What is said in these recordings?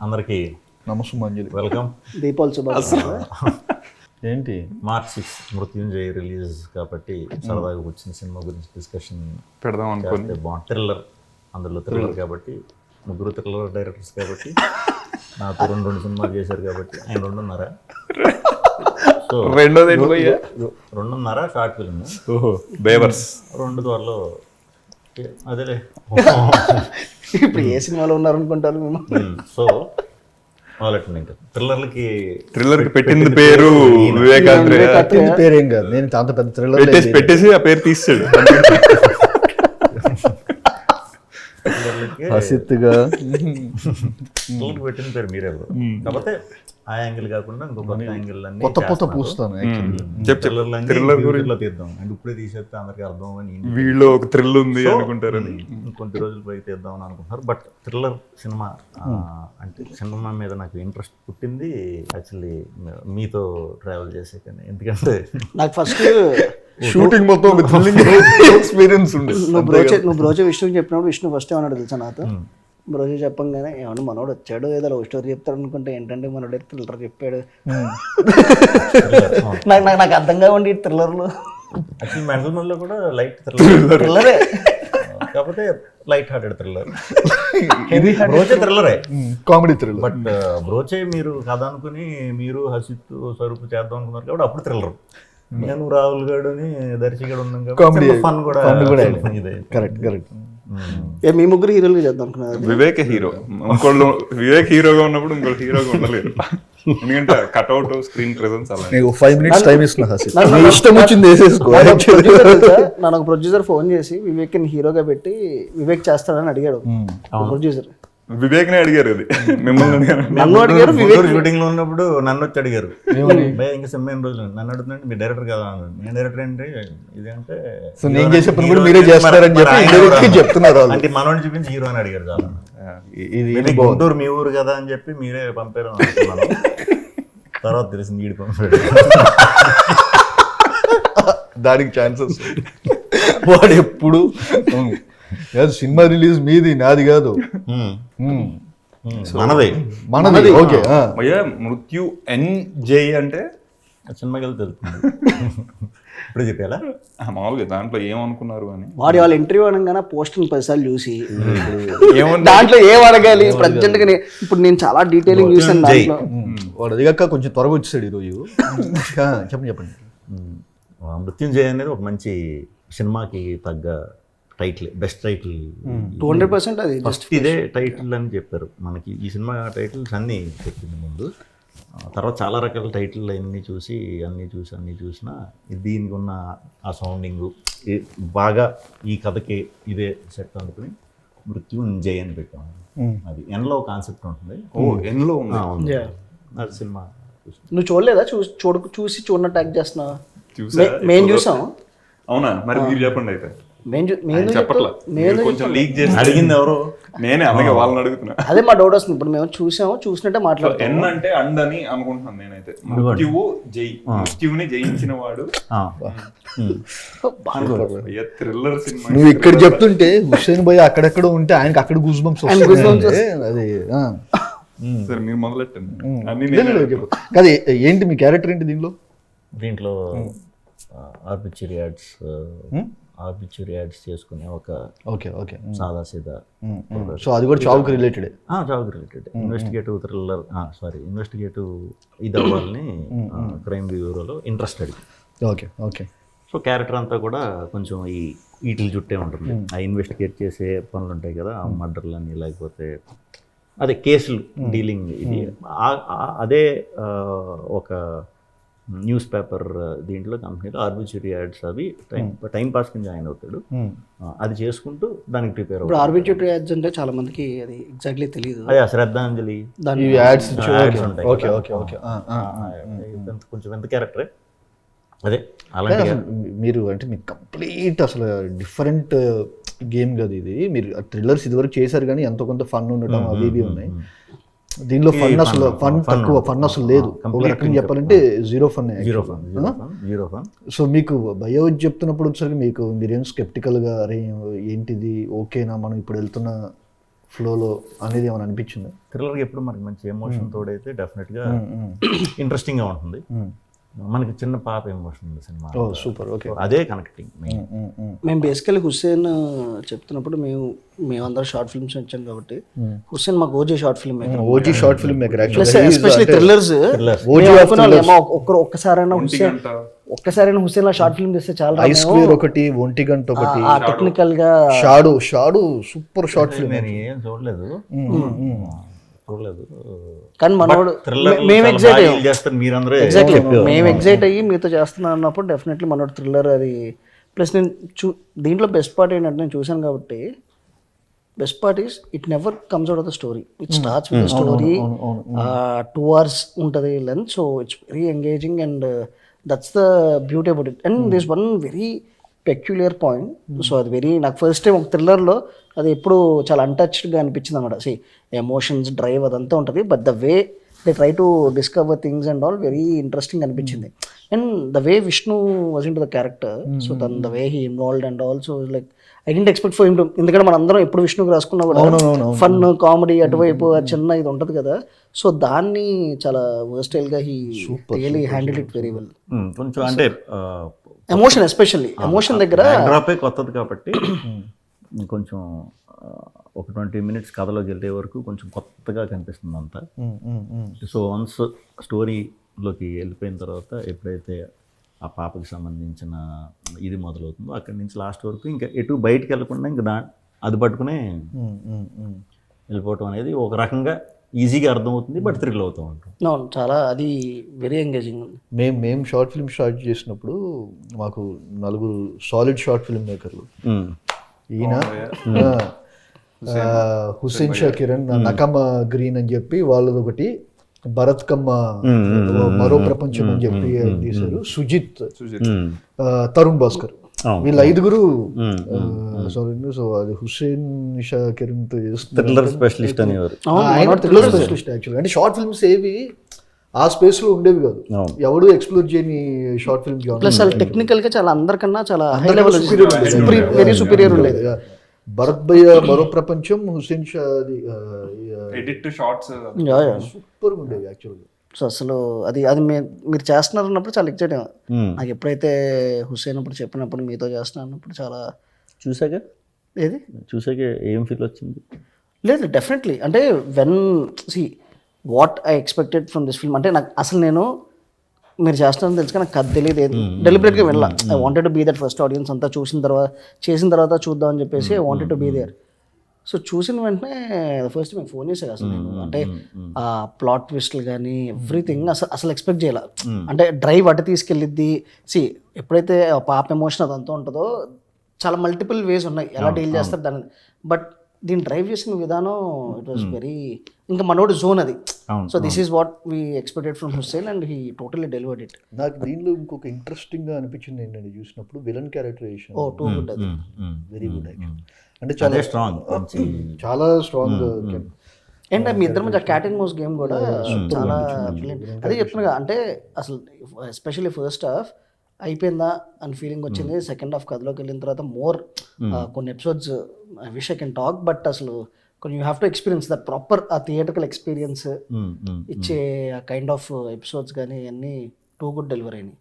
అందరికీ నమస్కారం. వెల్కమ్. దీపావళి శుభాకాంక్షలు. ఏంటి మార్చ్ 6 మృత్యుంజయ్ రిలీజ్ కాబట్టి సరదాగా వచ్చిన సినిమా గురించి డిస్కషన్ పెడదాం అనుకోని బాగుంది. థ్రిల్లర్, అందులో థ్రిల్లర్ కాబట్టి ముగ్గురు థ్రిల్లర్ డైరెక్టర్స్ కాబట్టి నాతో రెండు సినిమాలు చేశారు కాబట్టి ఆయన రెండున్నర. సో రెండోది రెండున్నర షార్ట్ ఫిల్మ్, బేవర్స్ రెండు త్వరలో అదేలే. ఇప్పుడు ఏ సినిమాలో ఉన్నారనుకుంటారు మేము? సో వాళ్ళకి ఇంకా థ్రిల్లర్ కి పెట్టింది పేరు వివేకాంద్రే. పెట్టింది పేరేం కాదు, నేను అంత పెద్ద థ్రిల్లర్ పెట్టేసి ఆ పేరు తీసాడు. హసిత్గా పెట్టిన పేరు మీరెవరు, కాకపోతే ఆ యాంగిల్ కాకుండా ఇంకో కొత్త యాంగిల్ కొత్త కొత్త పూస్తాను థ్రిల్లర్ గురించి తీద్దాం అంటే ఇప్పుడే తీసేస్తే అందరికి అర్థం అని వీళ్ళు ఒక థ్రిల్ ఉంది అనుకుంటారని కొన్ని రోజుల పైకి తీద్దాం అని అనుకుంటున్నారు. బట్ థ్రిల్లర్ సినిమా అంటే సినిమా మీద నాకు ఇంట్రెస్ట్ పుట్టింది యాక్చువల్లీ మీతో ట్రావెల్ చేసే కానీ. ఎందుకంటే నాకు ఫస్ట్ షూటింగ్ మొత్తం ఒక థ్రిల్లింగ్ ఎక్స్పీరియన్స్ ఉండే. నువ్వు బ్రోచే విష్ణుకి చెప్పినప్పుడు విష్ణు ఫస్ట్ ఏమన్నాడు తెలుసా నాతో? బ్రోచే చెప్పంగానే ఏమన్నా మనోడు వచ్చాడు ఏదో లవ్ స్టోరీ చెప్తాడు అనుకుంటే ఏంటంటే మనోడు థ్రిల్లర్ చెప్పాడు. నాకు అర్థంగా ఉండి థ్రిల్లర్లు యాక్చువల్లీ మెంటల్ కూడా లైట్ థ్రిల్లరే, కాకపోతే లైట్ హార్టెడ్ థ్రిల్లర్. బ్రోచే థ్రిల్లరే, కామెడీ థ్రిల్లర్. బట్ బ్రోచే మీరు కథ అనుకుని మీరు హసిత్ స్వరూపు చేద్దాం అనుకున్నారు కాబట్టి అప్పుడు థ్రిల్లర్. నేను రాహుల్ గారు అని దర్శిగాడు ఉన్నాం కాబట్టి ఫన్ కూడా ఇదే. Correct correct. మీ ముగ్గురు హీరోలు చేద్దాం అనుకున్నారు. వివేక్ హీరో, ఇంకోళ్ళు వివేక్ హీరోగా ఉన్నప్పుడు ఇంకోళ్ళు హీరోగా ఉండలేరు. ఎందుకంటే కట్అవుట్ స్క్రీన్ ప్రెజెన్స్ అలా. నీకు 5 minutes టైం ఇస్తున్నా హసిత్, ఇష్టం వచ్చింది వేసేసుకో. నాకు ప్రొడ్యూసర్ ఫోన్ చేసి వివేక్ ని హీరోగా పెట్టి వివేక్ చేస్తాడని అడిగాడు ప్రొడ్యూసర్. వివేక్ నే అడిగారు, అది మిమ్మల్ని నన్ను అడిగారు. వివేక్ షూటింగ్ లో ఉన్నప్పుడు నన్ను వచ్చి అడిగారు, ఇంకా సినిమా రోజులు నన్ను అడుగుతుంటే మీ డైరెక్టర్ కదా అన్నాడు. నేను డైరెక్టర్ ఏంటి ఇదంటే సో నేను చేసే పని కూడా మీరే చేస్తారని చెప్పి చెప్తున్నారు. అంటే మనోని చూపించి హీరో అని అడిగారు. చాలా ఇది గుంటూరు మీ ఊరు కదా అని చెప్పి మీరే పంపారు అనుకున్నాను. తర్వాత తెలిసింది వీడి పంపాడు. దానికి ఛాన్సెస్ వాడు ఎప్పుడు సినిమా రిలీజ్ మీది నాది కాదు, మనది. ఓకే, మృత్యు ఎన్జే అంటే సినిమాకి వెళ్తే తెలుస్తుంది. ఇప్పుడు చెప్పాలా మామూలుగా దాంట్లో ఏమనుకున్నారు అని. వాడి వాళ్ళ ఇంటర్వ్యూ అనగానే పోస్టర్ 10 సార్లు చూసి దాంట్లో ఏం అడగాలి ప్రజెంట్ గా ఇప్పుడు నేను చాలా డీటెయిలింగ్ చూసాను దాంట్లో. వాడు అదిగాక కొంచెం త్వరగా వచ్చేసాడు ఈరోజు. చెప్పండి. మృత్యుంజయ్ అనేది ఒక మంచి సినిమాకి తగ్గ టైటిల్, బెస్ట్ టైటిల్ 200%. అది ఫస్ట్ ఇదే టైటిల్ అని చెప్పారు మనకి. ఈ సినిమా టైటిల్స్ అన్నీ చెప్పింది ముందు, తర్వాత చాలా రకాల టైటిల్ అన్నీ చూసినా దీనికి ఉన్న ఆ సౌండింగ్ బాగా ఈ కథకి ఇదే సెట్ అనుకుని మృత్యుంజయ్ అని పెట్టాము. అది ఎన్లో కాన్సెప్ట్ ఉంటుంది. ఎన్లో అది సినిమా నువ్వు చూడలేదా? చూసి చూడనట్టు యాక్ట్ చేస్తున్నావా? మేము చూసాం. అవునా? మరి మీరు చెప్పండి అయితే. చెప్పట్లా, కొంచెం లీక్ చేసి అడిగింది ఎవరు? నేనే, అలాగే వాళ్ళని అడుగుతున్నా. అదే మా డౌట్ వస్తుంది. ఇప్పుడు మేము చూసినట్టే మాట్లాడుతాం. ఎన్ అంటే అండ్ అని అనుకుంటున్నాను నేనైతే. మృత్యువు జై, మృత్యువుని జయించిన వాడు. థ్రిల్లర్ సినిమా నువ్వు ఇక్కడ చెప్తుంటే హుస్సేన్ భయ్ అక్కడెక్కడ ఉంటే ఆయనకి అక్కడ గూస్ బంప్స్ అది. సరే మీరు మొదలెట్టండి. కాదు, ఏంటి మీ క్యారెక్టర్ ఏంటి దీంట్లో ఆర్బిట్యూరీ యాడ్స్ చేసుకునే ఒక సాదా సీదా. సో అది కూడా చావుకి రిలేటెడ్. ఇన్వెస్టిగేటివ్ థ్రిల్లర్, ఇన్వెస్టిగేటివ్ ఇది అవ్వాలని క్రైమ్ బ్యూరోలో ఇంట్రెస్టెడ్. ఓకే. సో క్యారెక్టర్ అంతా కూడా కొంచెం వీటిల చుట్టే ఉంటుంది. ఆ ఇన్వెస్టిగేట్ చేసే పనులు ఉంటాయి కదా, మర్డర్లని లేకపోతే అదే కేసులు డీలింగ్. ఇది అదే ఒక న్యూస్ పేపర్ దీంట్లో కంపెనీలో ఆర్బిట్యూరీ యాడ్స్ అవి టైం పాస్ కింద జాయిన్ అవుతాడు. అది చేసుకుంటూ దానికి ప్రిపేర్ అవుతాడు. ఆర్బిట్యూరీ యాడ్స్ అంటే చాలా మందికి అది ఎగ్జాక్ట్లీ తెలియదు. అదే శ్రద్ధాంజలి ఉంటాయి. కొంచెం ఎంత క్యారెక్టరే అదే అలాంటి. మీరు అంటే మీకు కంప్లీట్ అసలు డిఫరెంట్ గేమ్ కదా ఇది. మీరు థ్రిల్లర్స్ ఇదివరకు చేశారు కానీ ఎంతో కొంత ఫన్ ఉండటం అవి ఇవి ఉన్నాయి. దీనిలో ఫన్ తక్కువ, ఫన్ అసలు లేదు. ఒక రకంగా చెప్పాలంటే జీరో ఫన్. సో మీకు భయో చెప్తున్నప్పుడు వచ్చేసరికి మీరేం స్కెప్టికల్గా అరే ఏంటిది ఓకేనా మనం ఇప్పుడు వెళ్తున్న ఫ్లోలో అనేది ఏమైనా అనిపించింది? థ్రిల్లర్కి ఎప్పుడు మనకి మంచి ఎమోషన్ తోడైతే డెఫినెట్గా ఇంట్రెస్టింగ్గా ఉంటుంది. మనకి చిన్న పాప ఎమోషన్ ఉంది సినిమా, ఓ సూపర్, ఓకే. అదే కనెక్టింగ్. మేము బేసికలీ హుస్సేన్ చెప్తున్నప్పుడు మేమందరం షార్ట్ ఫిల్మ్స్ వచ్చాం కాబట్టి హుస్సేన్ మాకు OG short film maker. OG short film maker especially thrillers ఒక్కసారైనా హుస్సేన్ లా షార్ట్ ఫిల్మ్ చేస్తే చాలా ఐస్ క్లియర్ ఒకటి, ఒంటి గంట ఒకటి, ఆ టెక్నికల్ గా షాడు సూపర్ షార్ట్ ఫిల్మ్. నేను ఏం చూడలేదు కానీ మనోడు మేము ఎగ్జైట్ అయ్యి మీతో చేస్తున్నాను అన్నప్పుడు డెఫినెట్లీ మనోడు థ్రిల్లర్ అది. ప్లస్ నేను దీంట్లో బెస్ట్ పార్ట్ ఏంటంటే నేను చూసాను కాబట్టి best part is it never comes out of the story. It starts with the story. 2 hours ఉంటుంది length, so it's very engaging and that's the beauty about it. And this one very peculiar point. So అది very నాకు first time ఒక థ్రిల్లర్లో అది ఎప్పుడు చాలా అన్టచ్డ్గా అనిపించింది అనమాట. C emotions drive అదంతా ఉంటుంది, but the way they try to discover things and all very interesting అనిపించింది. And the way Vishnu was into the character, so then the way he involved and also like I didn't expect for him to, ఎందుకంటే మన అందరం ఎప్పుడు విష్ణుకి రాసుకున్నా కూడా fun comedy అటువైపు చిన్న ఇది ఉంటుంది కదా, సో దాన్ని చాలా వర్స్టైల్గా he really handle it very well. కొంచెం అంటే ఎమోషన్, ఎస్పెషల్లీ ఎమోషన్ దగ్గర డ్రాపే కొత్తది కాబట్టి కొంచెం ఒక 20 minutes కథలోకి వెళ్ళే వరకు కొంచెం కొత్తగా కనిపిస్తుంది అంతా. సో వన్స్ స్టోరీలోకి వెళ్ళిపోయిన తర్వాత ఎప్పుడైతే ఆ పాపకి సంబంధించిన ఇది మొదలవుతుందో అక్కడి నుంచి లాస్ట్ వరకు ఇంకా ఎటు బయటికి వెళ్ళకుండా ఇంకా అది పట్టుకునే వెళ్ళిపోవటం అనేది ఒక రకంగా ఈజీగా అర్థమవుతుంది, బట్ థ్రిల్ అవుతూ ఉంటుంది. అవును, చాలా అది వెరీ ఎంగేజింగ్. మేము షార్ట్ ఫిల్మ్ స్టార్ట్ చేసినప్పుడు మాకు 4 సాలిడ్ షార్ట్ ఫిల్మ్ మేకర్లు, ఈయన హుస్సేన్ షా కిరణ్, నకమ గ్రీన్ అని చెప్పి వాళ్ళది ఒకటి, భరత్ కమ్మ మరో ప్రపంచం అని చెప్పి తీశారు, సుజిత్, తరుణ్ భాస్కర్, వీళ్ళ 5 సో అది హుస్సేన్ షా కిరణ్ తో థ్రిల్లర్ స్పెషలిస్ట్ అనేవారు. థ్రిల్లర్ స్పెషలిస్ట్ యాక్చువల్గా. అంటే షార్ట్ ఫిల్మ్స్ ఏవి ఆ స్పేస్ లో ఉండేవి కాదు, ఎవడు ఎక్స్ప్లోర్ చేయని షార్ట్ ఫిల్మ్. ప్లస్ చాలా టెక్నికల్ గా చాలా అందరికన్నా చాలా హై లెవెల్ వెరీ సుపీరియర్ ఉండేది. భరత్ భయ్య మరో ప్రపంచం, Hussain Shah edit shorts super ఉండేవి యాక్చువల్గా. సో అసలు అది మీరు చేస్తున్నారు అన్నప్పుడు చాలా ఎక్సైట్ నాకు. ఎప్పుడైతే హుస్సేన్ అప్పుడు చెప్పినప్పుడు మీతో చేస్తున్నా అన్నప్పుడు చాలా చూసాక ఏం ఫీల్ వచ్చింది? లేదు డెఫినెట్లీ, అంటే when see what I expected from this film, అంటే నాకు అసలు నేను మీరు చేస్తున్నారని తెలుసు నాకు కథ తెలియదు, డెలిబరేట్గా వెళ్ళా. I wanted to be that first audience అంతా చేసిన తర్వాత చూద్దామని చెప్పేసి I wanted to be there. So చూసిన వెంటనే ఫస్ట్ మీకు ఫోన్ చేశాను అసలు నేను, అంటే ఆ ప్లాట్ ట్విస్ట్లు కానీ ఎవ్రీథింగ్ అసలు ఎక్స్పెక్ట్ చేయాల. అంటే డ్రైవ్ అటు తీసుకెళ్ళిద్ది. సి ఎప్పుడైతే పాప ఎమోషన్ అదంతా ఉంటుందో చాలా మల్టిపుల్ వేస్ ఉన్నాయి ఎలా డీల్ చేస్తారు దాన్ని, బట్ దీన్ని డ్రైవ్ చేసిన విధానం ఇట్ వాస్ వెరీ ఇంకా మనోడి జోన్ అది. So this is what we expected from Hussain and he totally delivered it. నాకు దీనిలో ఇంకొక ఇంట్రెస్టింగ్ గా అనిపించింది ఏంటంటే చూసినప్పుడు విలన్ క్యారెక్టరైజేషన్ టూ గుడ్, అది వెరీ గుడ్ యాక్చువల్. అంటే చాలా స్ట్రాంగ్, చాలా స్ట్రాంగ్. అండ్ మీ ఇద్దరి మధ్య క్యాట్ అండ్ మౌస్ గేమ్ కూడా చాలా అదే చెప్తున్నా. అంటే అసలు ఎస్పెషల్లీ ఫస్ట్ హాఫ్ అయిపోయిందా అని ఫీలింగ్ వచ్చింది. సెకండ్ హాఫ్ కథలోకి వెళ్ళిన తర్వాత మోర్ కొన్ని episodes I wish I can talk, but అసలు కొన్ని you have to experience that proper ఆ థియేటర్కల్ ఎక్స్పీరియన్స్ ఇచ్చే కైండ్ ఆఫ్ ఎపిసోడ్స్ కానీ అన్నీ టూ గుడ్ డెలివరీ అయినాయి.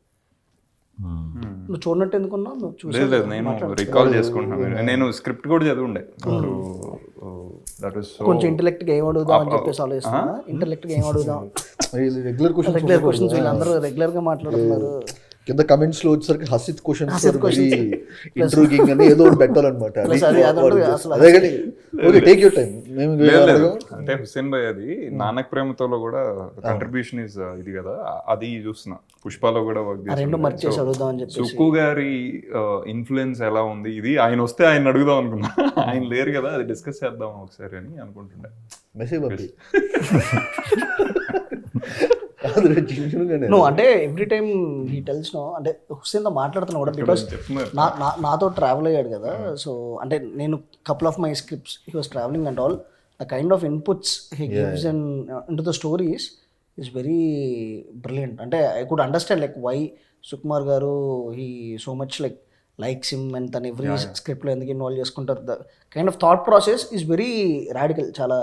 నువ్వు చూడనట్టు ఎందుకున్నావు? నువ్వు చూసలేదు, నేను రికాల్ చేసుకుంటున్నాను. నేను స్క్రిప్ట్ కూడా చదివిండే. కొంచెం ఇంటెలెక్ట్ గా ఏం అడుగుదాం అని చెప్పేసి ఆలోచిస్తున్నా. ఇంటెలెక్ట్ గా ఏం అడుగుదాం, రెగ్యులర్ క్వశ్చన్స్ వీళ్ళందరూ రెగ్యులర్ గా మాట్లాడుతున్నారు. కింద కమెంట్స్ లో వచ్చేసరికి హసిత్ క్వశ్చన్స్ ఇంట్రోగింగ్ అని ఏదో ఒకటి పెట్టాలన్నమాట. అదే కానీ ఓకే, టేక్ యువర్ టైం. అంటే హుస్సేన్ భాయ్ అది నానక్ ప్రేమతోలో కూడా కంట్రిబ్యూషన్ ఇస్ ఇది కదా, అది చూస్తున్నా. పుష్పలో కూడా వర్క్ చేస్తున్నా. సుక్కు గారి ఇన్ఫ్లుయెన్స్ ఎలా ఉంది, ఇది ఆయన వస్తే ఆయన అడుగుదాం అనుకున్నా. ఆయన లేరు కదా, అది డిస్కస్ చేద్దాం ఒకసారి అని అనుకుంటుండే. మెసేజ్ అంటే every time he tells no, అంటే హుస్సేన్ తో మాట్లాడుతున్నా కూడా బికాస్ నాతో ట్రావెల్ అయ్యాడు కదా. సో అంటే నేను couple of my scripts he was travelling and all the kind of inputs he gives and into the stories is very brilliant. అంటే I could understand like why Sukumar garu he so much like likes him and తను every స్క్రిప్ట్లో ఎందుకు involve చేసుకుంటారు. The kind of thought process is very radical, చాలా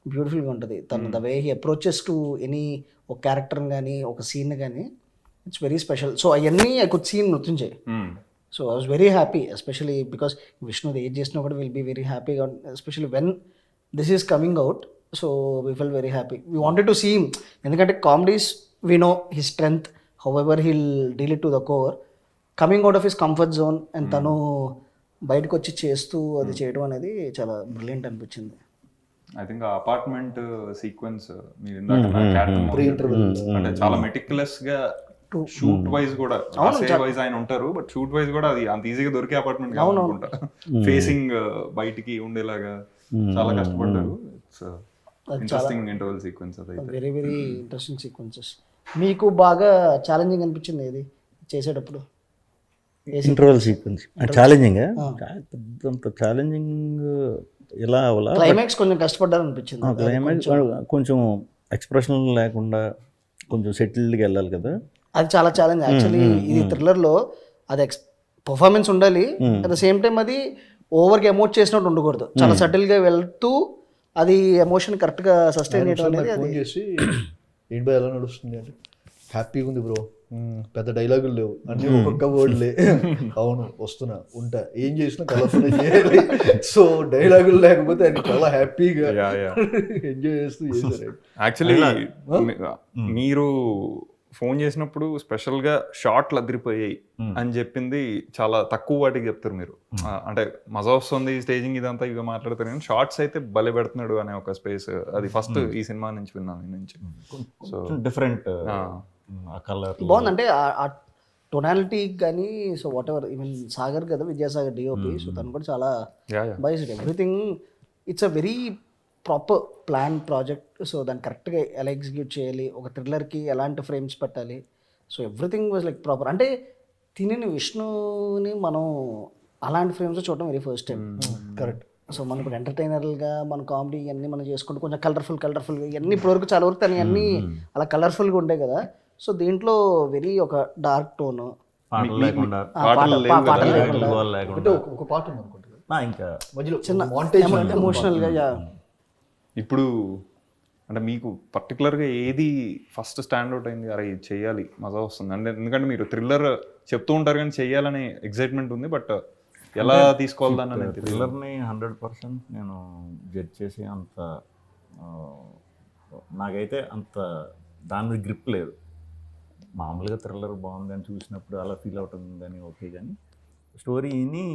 బ్యూటిఫుల్గా ఉంటుంది. తను the way he approaches to any ఒక క్యారెక్టర్ని కానీ ఒక సీన్ కానీ ఇట్స్ వెరీ స్పెషల్. సో అవన్నీ I could seen Mrityunjay. So I was very happy, especially because Vishnu age చేసినా కూడా విల్ బీ వెరీ హ్యాపీగా, especially when this is coming out. So we felt very happy, we wanted to see him. ఎందుకంటే comedies we know his strength, however he'll deal it to the core, coming out of his comfort zone and తను బయటకు వచ్చి చేస్తూ అది చేయడం అనేది చాలా brilliant అనిపించింది. ఐ థింక్ ఆ అపార్ట్మెంట్ సీక్వెన్స్ మీరు అంటే చాలా మెటిక్యులస్ గా షూట్ వైజ్ కూడా వైజ్ ఆయన ఉంటారు, బట్ షూట్ వైజ్ కూడా అది అంత ఈజీగా దొరికే అపార్ట్మెంట్ కావాలనుకుంటా. ఫేసింగ్ బయటికి ఉండేలాగా చాలా కష్టపడ్డారు. ఇంట్రెస్టింగ్ ఇంటర్వెల్ సీక్వెన్స్ అది వెరీ వెరీ ఇంట్రెస్టింగ్ సీక్వెన్సెస్. మీకు బాగా ఛాలెంజింగ్ అనిపించింది ఏది చేసేటప్పుడు? ఇంటర్వెల్ సీక్వెన్స్ ఛాలెంజింగ్, అంత ఛాలెంజింగ్ ఇలా అవలా. క్లైమాక్స్ కొంచెం కష్టపడ్డారు అనిపించింది. క్లైమాక్స్ కొంచెం ఎక్స్ప్రెషన్ లేకుండా కొంచెం సెటిల్డ్గా వెళ్ళాలి కదా, అది చాలా ఛాలెంజ్ యాక్చువల్లీ. ఇది థ్రిల్లర్లో అది పర్ఫార్మెన్స్ ఉండాలి, అట్ ద సేమ్ టైం అది ఓవర్గా ఎమోట్ చేసినట్టు ఉండకూడదు, చాలా సటిల్గా వెళ్తూ అది ఎమోషన్ కరెక్ట్గా సస్టైన్ చేయడం అనేది. ఫోన్ చేసి ఏంటి బాయ్ ఎలా నడుస్తుంది అంటే, హ్యాపీగా ఉంది బ్రో, పెద్ద డైలాగులు లేవు, అన్ని ఒక్కొక్క వర్డ్లే, అవును వస్తున్నా ఉంటా, ఏం చేసినా కలర్ఫుల్ చేయాలి. సో డైలాగులు లేకపోతే ఆయన చాలా హ్యాపీగా ఎంజాయ్ చేస్తూ చేశారు. యాక్చువల్లీ మీరు ఫోన్ చేసినప్పుడు స్పెషల్గా షార్ట్లు అదిరిపోయాయి అని చెప్పింది చాలా తక్కువ వాటికి చెప్తారు మీరు. అంటే మజా వస్తుంది స్టేజింగ్ ఇదంతా ఇక మాట్లాడతారు, కానీ షార్ట్స్ అయితే భలే పెడుతున్నాడు అనే ఒక స్పేస్ అది ఫస్ట్ ఈ సినిమా నుంచి విన్నాను నుంచి. సో డిఫరెంట్ కలర్ బాగుంది, అంటే ఆ టొనాలిటీ కానీ. So whatever, even Sagar కదా, విద్యాసాగర్ డిఓపి, సో తను కూడా చాలా biased everything. It's a very proper plan project. So దాన్ని కరెక్ట్గా ఎలా ఎగ్జిక్యూట్ చేయాలి, ఒక థ్రిల్లర్కి ఎలాంటి ఫ్రేమ్స్ పెట్టాలి, so everything was like proper. అంటే తిని విష్ణుని మనం అలాంటి ఫ్రేమ్స్ చూడడం very first time. Correct. So మనం ఇప్పుడు ఎంటర్టైనర్గా మన కామెడీ ఇవన్నీ మనం చేసుకుంటూ కొంచెం కలర్ఫుల్గా ఇవన్నీ ఇప్పటివరకు చాలా వరకు తను అన్నీ అలా కలర్ఫుల్గా ఉంటాయి కదా. సో దీంట్లో వెరీ ఒక డార్క్ టోన్, పాటలు లేకుండా ఒక పాట ఉంది అనుకుంటా ఇంకా మధ్యలో చిన్న ఎమోషనల్గా. ఇప్పుడు అంటే మీకు పర్టికులర్గా ఏది ఫస్ట్ స్టాండ్అవుట్ అయింది, అరే ఇది చెయ్యాలి మజా వస్తుంది అంటే? ఎందుకంటే మీరు థ్రిల్లర్ చెప్తూ ఉంటారు కానీ చెయ్యాలనే ఎగ్జైట్మెంట్ ఉంది, బట్ ఎలా తీసుకోవాలని థ్రిల్లర్ని 100% నేను జడ్జ్ చేసి అంత నాకైతే అంత దాని మీద గ్రిప్ లేదు. మామూలుగా థ్రిల్లర్ బాగుంది అని చూసినప్పుడు అలా ఫీల్ అవుతుంది కానీ ఓకే, కానీ స్టోరీని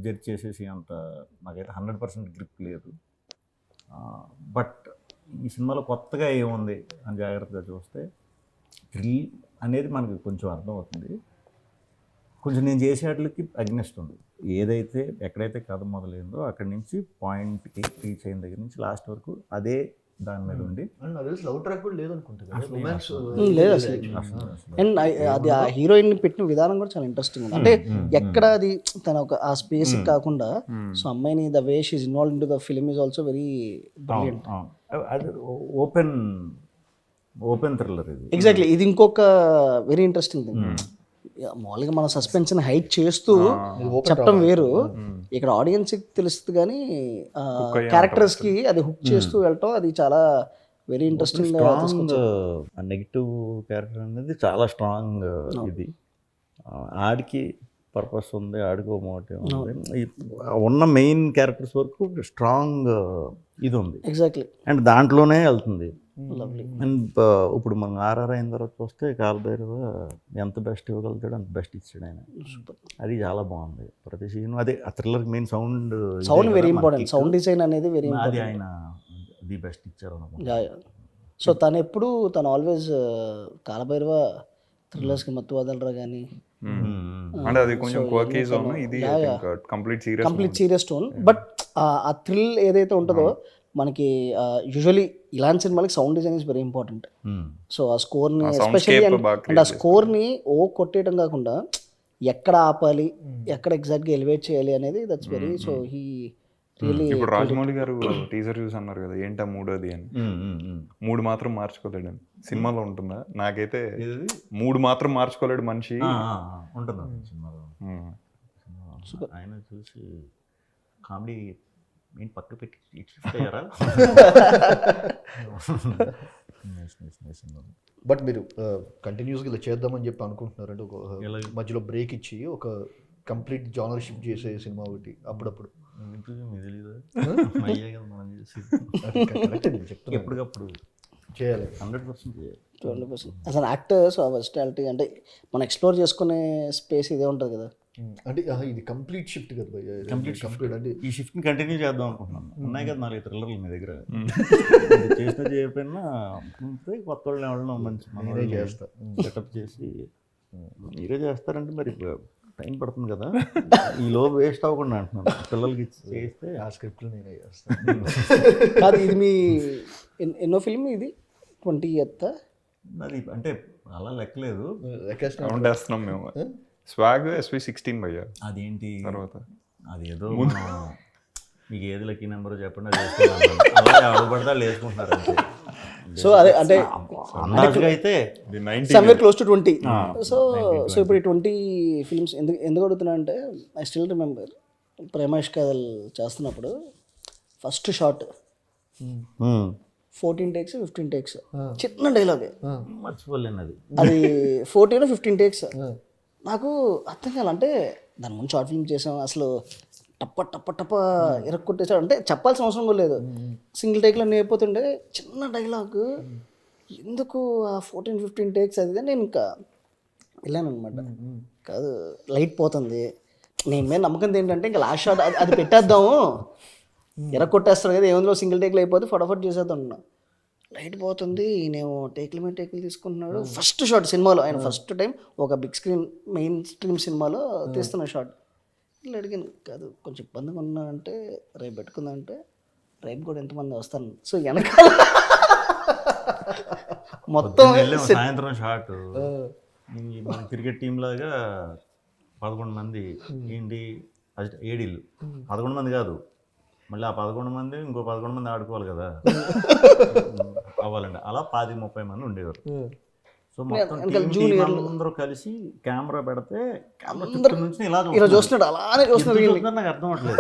జడ్జ్ చేసేసి అంత నాకైతే 100% గ్రిప్ లేదు. బట్ ఈ సినిమాలో కొత్తగా ఏముంది అని జాగ్రత్తగా చూస్తే థ్రిల్ అనేది మనకి కొంచెం అర్థమవుతుంది. కొంచెం నేను చేసేట్లకి అగ్నెస్ట్ ఉంది. ఏదైతే ఎక్కడైతే కథ మొదలైందో అక్కడి నుంచి పాయింట్కి రీచ్ అయిన దగ్గర నుంచి లాస్ట్ వరకు అదే దాని మీద ఉండి లవ్ ట్రాక్ కూడా లేదనుకుంటా లేదు అసలు. అండ్ అది ఆ హీరోయిన్ పెట్టిన విధానం కూడా చాలా ఇంట్రెస్టింగ్ ఉంది. అంటే ఎక్కడ అది తన ఒక ఆ స్పేస్ కాకుండా, సో అమ్మాయిని the way she is involve in to the film is also very brilliant. అది ఓపెన్ థ్రిల్లర్ ఇది. ఎగ్జాక్ట్లీ, ఇది ఇంకొక వెరీ ఇంట్రెస్టింగ్ థింగ్. మామూలుగా మన సస్పెన్షన్ హైట్ చేస్తూ చెప్పడం వేరు, ఇక్కడ ఆడియన్స్కి తెలుస్తుంది కానీ క్యారెక్టర్స్కి అది హుక్ చేస్తూ వెళ్ళటం అది చాలా వెరీ ఇంట్రెస్టింగ్. నెగిటివ్ క్యారెక్టర్ అనేది చాలా స్ట్రాంగ్. ఇది ఆడికి పర్పస్ ఉంది, ఆడికి మోటివ్ ఉంది, ఉన్న మెయిన్ క్యారెక్టర్స్ వరకు స్ట్రాంగ్ ఇది ఉంది. ఎగ్జాక్ట్లీ, అండ్ దాంట్లోనే వెళ్తుంది. అండ్ ఇప్పుడు మనం ఆర్ఆర్ అయిన తర్వాత చూస్తే కాలభైరవ ఎంత బెస్ట్ ఇవ్వగలుగుతాడు అంత బెస్ట్ ఇచ్చాడు ఆయన. అది చాలా బాగుంది ప్రతి సీన్. అదే ఆ thriller main sound very important. Sound design అనేది వెరీ అది ఆయన ది బెస్ట్ ఇచ్చారు. సో తను ఆల్వేస్ కాలభైరవ థ్రిల్లర్స్కి మత్తు వదలరా కానీ అంటే అది కొంచెం క్వర్కీ జోన్, ఇది కంప్లీట్ సీరియస్ టోన్. బట్ ఆ థ్రిల్ ఏదైతే ఉంటుందో మనకి యూజువలీ ఇలాంటి సినిమాలకి sound design is very important. So ఆ స్కోర్ని ఎస్పెషల్లీ అండ్ ఆ స్కోర్ని కొట్టేయడం కాకుండా ఎక్కడ ఆపాలి, ఎక్కడ ఎగ్జాక్ట్గా ఎలివేట్ చేయాలి అనేది that's very. So he really ఇప్పుడు రాజమౌళి గారు టీజర్ చూసి అన్నారు కదా ఏంటా మూడోది అని. 3 మాత్రం మార్చుకోలేడు సినిమాలో ఉంటుందా? నాకైతే 3 మాత్రం మార్చుకోలేడు మనిషి ఉంటుంది సినిమాలో. ఆయన చూసి కామెడీ ఏంటి పక్క పెట్టి షిఫ్ట్ అయ్యారా? బట్ మీరు కంటిన్యూస్గా ఇలా చేద్దామని చెప్పి అనుకుంటున్నారంటే ఒక మధ్యలో బ్రేక్ ఇచ్చి ఒక కంప్లీట్ జానర్ షిఫ్ట్ చేసే సినిమా ఒకటి అప్పుడప్పుడు ఎప్పటికప్పుడు చేయాలి. 100% చేయాలి. 100%. అసలు యాక్టర్స్ వర్సిటాలిటీ అంటే మనం ఎక్స్ప్లోర్ చేసుకునే స్పేస్ ఇదే ఉంటుంది కదా. అంటే ఇది కంప్లీట్ షిఫ్ట్ కదా భయ్యా, కంప్లీట్ అంటే ఈ షిఫ్ట్ని కంటిన్యూ చేద్దాం అనుకుంటున్నాను. ఉన్నాయి కదా 4 థ్రిల్లర్లు మీ దగ్గర, చేసినా చేయకపోయినా కొత్త వాళ్ళు ఎవరైనా మంచి నేనే చేస్తా సెటప్ చేసి మీరే చేస్తారంటే మరి టైం పడుతుంది కదా, ఈ లో వేస్ట్ అవ్వకుండా అంటున్నాను. పిల్లలకి చేస్తే ఆ స్క్రిప్ట్లు నేనే చేస్తాను. కాదు ఇది మీ ఎన్నో ఫిల్మ్ ఇది 20th? అది అంటే అలా లెక్కలేదు, కౌంట్ వేస్తున్నాం మేము. స్వాగ్ SV16 భయ్యా. అదేంటి తర్వాత అది ఏదో మీకు ఏది లక్కీ నెంబర్ చెప్పండి అది వేసుకుంటాను. అలా ఎవరు పడితే వాళ్ళు వేసుకుంటున్నారు అంతే. సో అదే అంటే అందాజుగా అయితే సమ్వేర్ క్లోజ్ టు 20. సో ఇప్పుడు ఈ 20 ఫిల్మ్స్ ఎందుకు అడుగుతున్నా అంటే ఐ స్టిల్ రిమెంబర్ ప్రేమేష్ కథల్ చేస్తున్నప్పుడు ఫస్ట్ షాట్ 14 takes 15 takes చిన్న డైలాగ్ మర్చిపోలేను. అది 14 or 15 takes. నాకు అర్థం కాలంటే దాని ముందు షార్ట్ ఫిల్మ్ చేసాం, అసలు టప్ప టప్ప టప్ప ఇరక్కొట్టేసాడు. అంటే చెప్పాల్సిన అవసరం కూడా లేదు, సింగిల్ టేక్లో నేర్పోతుండే చిన్న డైలాగ్ ఎందుకు ఆ 14-15 takes అది నేను ఇంకా వెళ్ళాను అనమాట. కాదు లైట్ పోతుంది, నేను మీద నమ్మకం ఏంటంటే ఇంకా లాస్ట్ షాట్ అది పెట్టేద్దాము, ఎరక్కొట్టేస్తారు కదా ఏముందో సింగిల్ టేక్లో అయిపోతే ఫటాఫట్ చేసేద్దాం అన్నా. లైట్ పోతుంది, నేను టేక్ల మీద టేక్లు తీసుకుంటున్నాడు. ఫస్ట్ షాట్ సినిమాలో ఆయన ఫస్ట్ టైం ఒక బిగ్ స్క్రీన్ మెయిన్ స్ట్రీమ్ సినిమాలో తీస్తున్న షాట్. ఇలా అడిగాను కాదు కొంచెం ఇబ్బందిగా ఉన్నా అంటే రేపు పెట్టుకుందంటే రేపు కూడా ఎంతమంది వస్తాను. సో వెనకాల మొత్తం సాయంత్రం షాట్ మన క్రికెట్ టీం లాగా 11 మంది ఏంటి ఏడీలు 11 మంది కాదు, మళ్ళీ ఆ 11 మంది ఇంకో 11 మంది ఆడుకోవాలి కదా అవ్వాలండి. అలా 10-30 మంది ఉండేవారు. సో మొత్తం అందరూ కలిసి కెమెరా పెడితే కెమెరా నుంచి ఇలా చూస్తున్నాడు, అలానే చూస్తున్నాడు. నాకు అర్థం అవట్లేదు,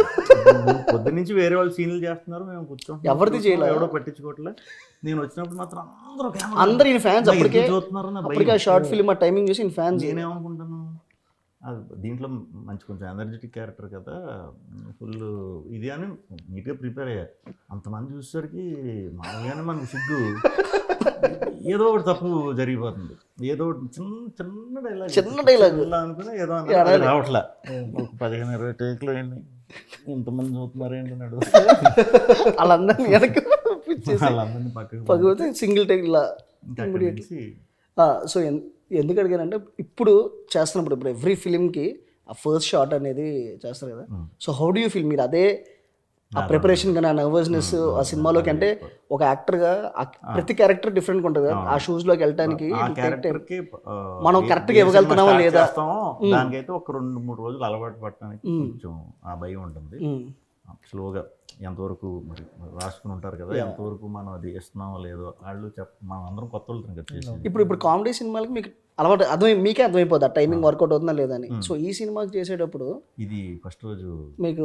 పొద్దు నుంచి వేరే వాళ్ళు సీన్లు చేస్తున్నారు, మేము కూర్చోండి ఎవరిది చేయలేదు, ఎవడో పట్టించుకోవట్లేదు. నేను వచ్చినప్పుడు మాత్రం అందరూ ఈయన ఫ్యాన్స్. అప్పటికే షార్ట్ ఫిల్మ్ ఆ టైమింగ్ చూసి ఈయన ఫ్యాన్స్. నేనేమనుకుంటాను అది దీంట్లో మంచి కొంచెం ఎనర్జెటిక్ క్యారెక్టర్ కదా ఫుల్ ఇది అని నీట్గా ప్రిపేర్ అయ్యా. అంతమంది చూసేసరికి మామూలుగానే మనకు సిగ్గు, ఏదో ఒకటి తప్పు జరిగిపోతుంది, ఏదో ఒకటి చిన్న డైలాగ్ అనుకుని ఏదో రావట్లే. 15-20 టేక్లు ఏంటి ఇంతమంది చూస్తున్నారు ఏంటి అన్నాడు. వాళ్ళందరినీ వాళ్ళందరినీ పక్కకు సింగిల్ టేక్ ఇలా. సో ఎందుకు అడిగానంటే ఇప్పుడు చేస్తున్నప్పుడు ఇప్పుడు ఎవ్రీ ఫిలింకి ఆ ఫస్ట్ షాట్ అనేది చేస్తారు కదా. So how do you feel మీరు అదే ఆ ప్రిపరేషన్ కానీ ఆ నర్వస్నెస్ ఆ సినిమాలోకి అంటే ఒక యాక్టర్గా ప్రతి క్యారెక్టర్ డిఫరెంట్గా ఉంటుంది కదా, ఆ షూస్లోకి వెళ్ళడానికి మనం కరెక్ట్గా ఇవ్వగలుగుతున్నామా లేదా దానికైతే ఒక 2-3 రోజులు అలవాటు పడటానికి కొంచెం ఆ భయం ఉంటుంది. స్లోగా ఎంతవరకు మరి రాసుకుని ఉంటారు కదా, ఎంతవరకు మనం అది ఇస్తున్నామో లేదో వాళ్ళు మనం అందరం కొత్త వాళ్ళు కదా. ఇప్పుడు కామెడీ సినిమాలకి మీకు అలవాటు మీకే అర్థమైపోద్ది ఆ టైమింగ్ వర్కౌట్ అవుతుందా లేదని. సో ఈ సినిమాకి చేసేటప్పుడు ఇది ఫస్ట్ రోజు మీకు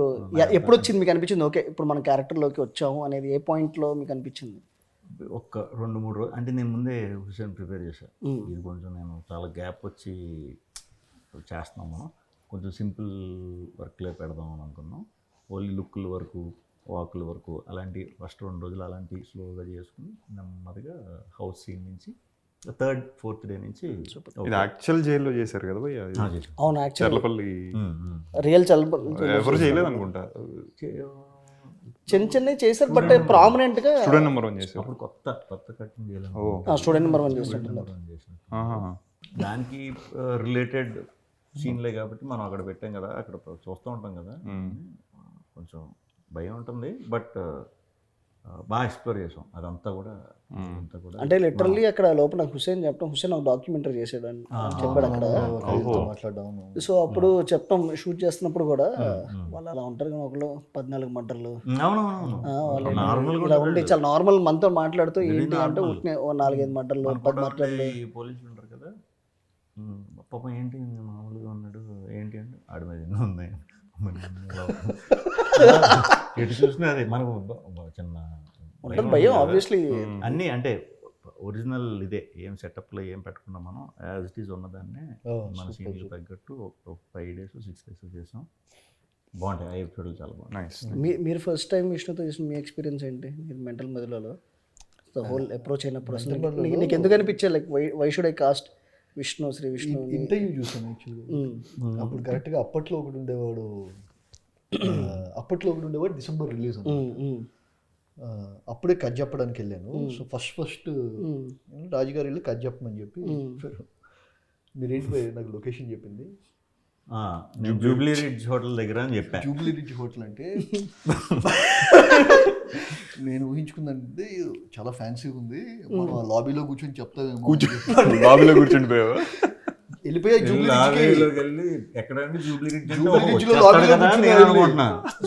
ఎప్పుడు వచ్చింది మీకు అనిపించింది ఓకే ఇప్పుడు మన క్యారెక్టర్లోకి వచ్చాము అనేది ఏ పాయింట్లో మీకు అనిపించింది? ఒక 2-3 రోజులు అంటే నేను ముందే హుసేన్ ప్రిపేర్ చేశాను. ఇది కొంచెం నేను చాలా గ్యాప్ వచ్చి చేస్తున్నాం, మనం కొంచెం సింపుల్ వర్క్లే పెడదాం అని అనుకున్నాం. ఓన్లీ లుక్కుల వరకు వాకుల వరకు అలాంటి ఫస్ట్ 2 రోజులు అలాంటి స్లోగా చేసుకుని నెమ్మదిగా హౌస్ సీన్ నుంచి 3rd, 4th డే నుంచి ఇది యాక్చువల్ జైల్లో చేశారు కదా భయ్యా. అవును యాక్చువల్ చర్లపల్లి రియల్ ఎవరు చేయలేదు అనుకుంటా, చిన్న చేశారు బట్ ప్రామినెంట్ గా స్టూడెంట్ నెంబర్ 1 చేశారు. అప్పుడు కొత్త కటింగ్ చేయాలి, స్టూడెంట్ నెంబర్ 1 చేశారు. దానికి రిలేటెడ్ సీన్లే కాబట్టి మనం అక్కడ పెట్టాం కదా, అక్కడ చూస్తూ ఉంటాం కదా, కొంచెం భయం ఉంటుంది. బట్ బాగా ఎక్స్ప్లోర్ చేసాం, అదంతా కూడా అంతా కూడా అంటే లిటరల్లీ అక్కడ లోపల హుసేన్ చెప్పడం, హుసేన్ ఒక డాక్యుమెంటరీ చేసాడు అని చెప్పాడు అక్కడ. మాట్లాడదాం. సో అప్పుడు చెప్తాం షూట్ చేస్తున్నప్పుడు కూడా వాళ్ళు అలా ఉంటారు కానీ ఒకళ్ళు 14 మర్డర్లు అవునవును వాళ్ళు నార్మల్ ఇలా ఉండి చాలా నార్మల్ మనతో మాట్లాడుతూ ఏంటి అంటే ఉట్నే ఓ 4-5 మర్డర్లు 10 మర్డర్లు. ఈ పోలీసులు ఉంటారు కదా, పాపం ఏంటి మామూలుగా ఉన్నాడు ఏంటి అంటే ఆడి మీద ఎన్నో ఉన్నాయి ఎటు చూసినా అది మనకు చిన్న ఉంటుంది భయం ఆబ్వియస్లీ. అన్నీ అంటే ఒరిజినల్ ఇదే ఏం సెటప్లో ఏం పెట్టుకున్నాం మనం యాజ్ ఇట్ ఈజ్ ఉన్నదాన్నే మన సీన్లు తగ్గట్టు ఒక 5 days 6 days చేసాం. బాగుంటాయి ఆ ఎపిసోడ్లు, చాలా బాగుంటాయి. మీరు ఫస్ట్ టైం విష్ణుతో చేసిన మీ ఎక్స్పీరియన్స్ ఏంటి? మీరు మెంటల్ మధ్యలో హోల్ అప్రోచ్ అయినప్పుడు అసలు నీకు ఎందుకు అనిపించే like why should I cast Vishnu, Sree Vishnu? Interview చూసాను యాక్చువల్గా. అప్పుడు కరెక్ట్గా అప్పట్లో ఒకటి ఉండేవాడు డిసెంబర్ రిలీజ్ అని. అప్పుడే కట్ చెప్పడానికి వెళ్ళాను. సో ఫస్ట్ రాజుగారు వెళ్ళి కట్ చెప్పమని చెప్పి మీరేంటి పోయి నాకు లొకేషన్ చెప్పింది. నేను జూబ్లీ రిడ్జ్ హోటల్ దగ్గర అని చెప్పాను. జూబ్లీ రిడ్జ్ హోటల్ అంటే నేను ఊహించుకుందంటే చాలా ఫ్యాన్సీగా ఉంది, మనం లాబీలో కూర్చొని చెప్తామేమో. లాబీలో కూర్చొని పోయావా? వెళ్ళిపోయా జూబ్లీ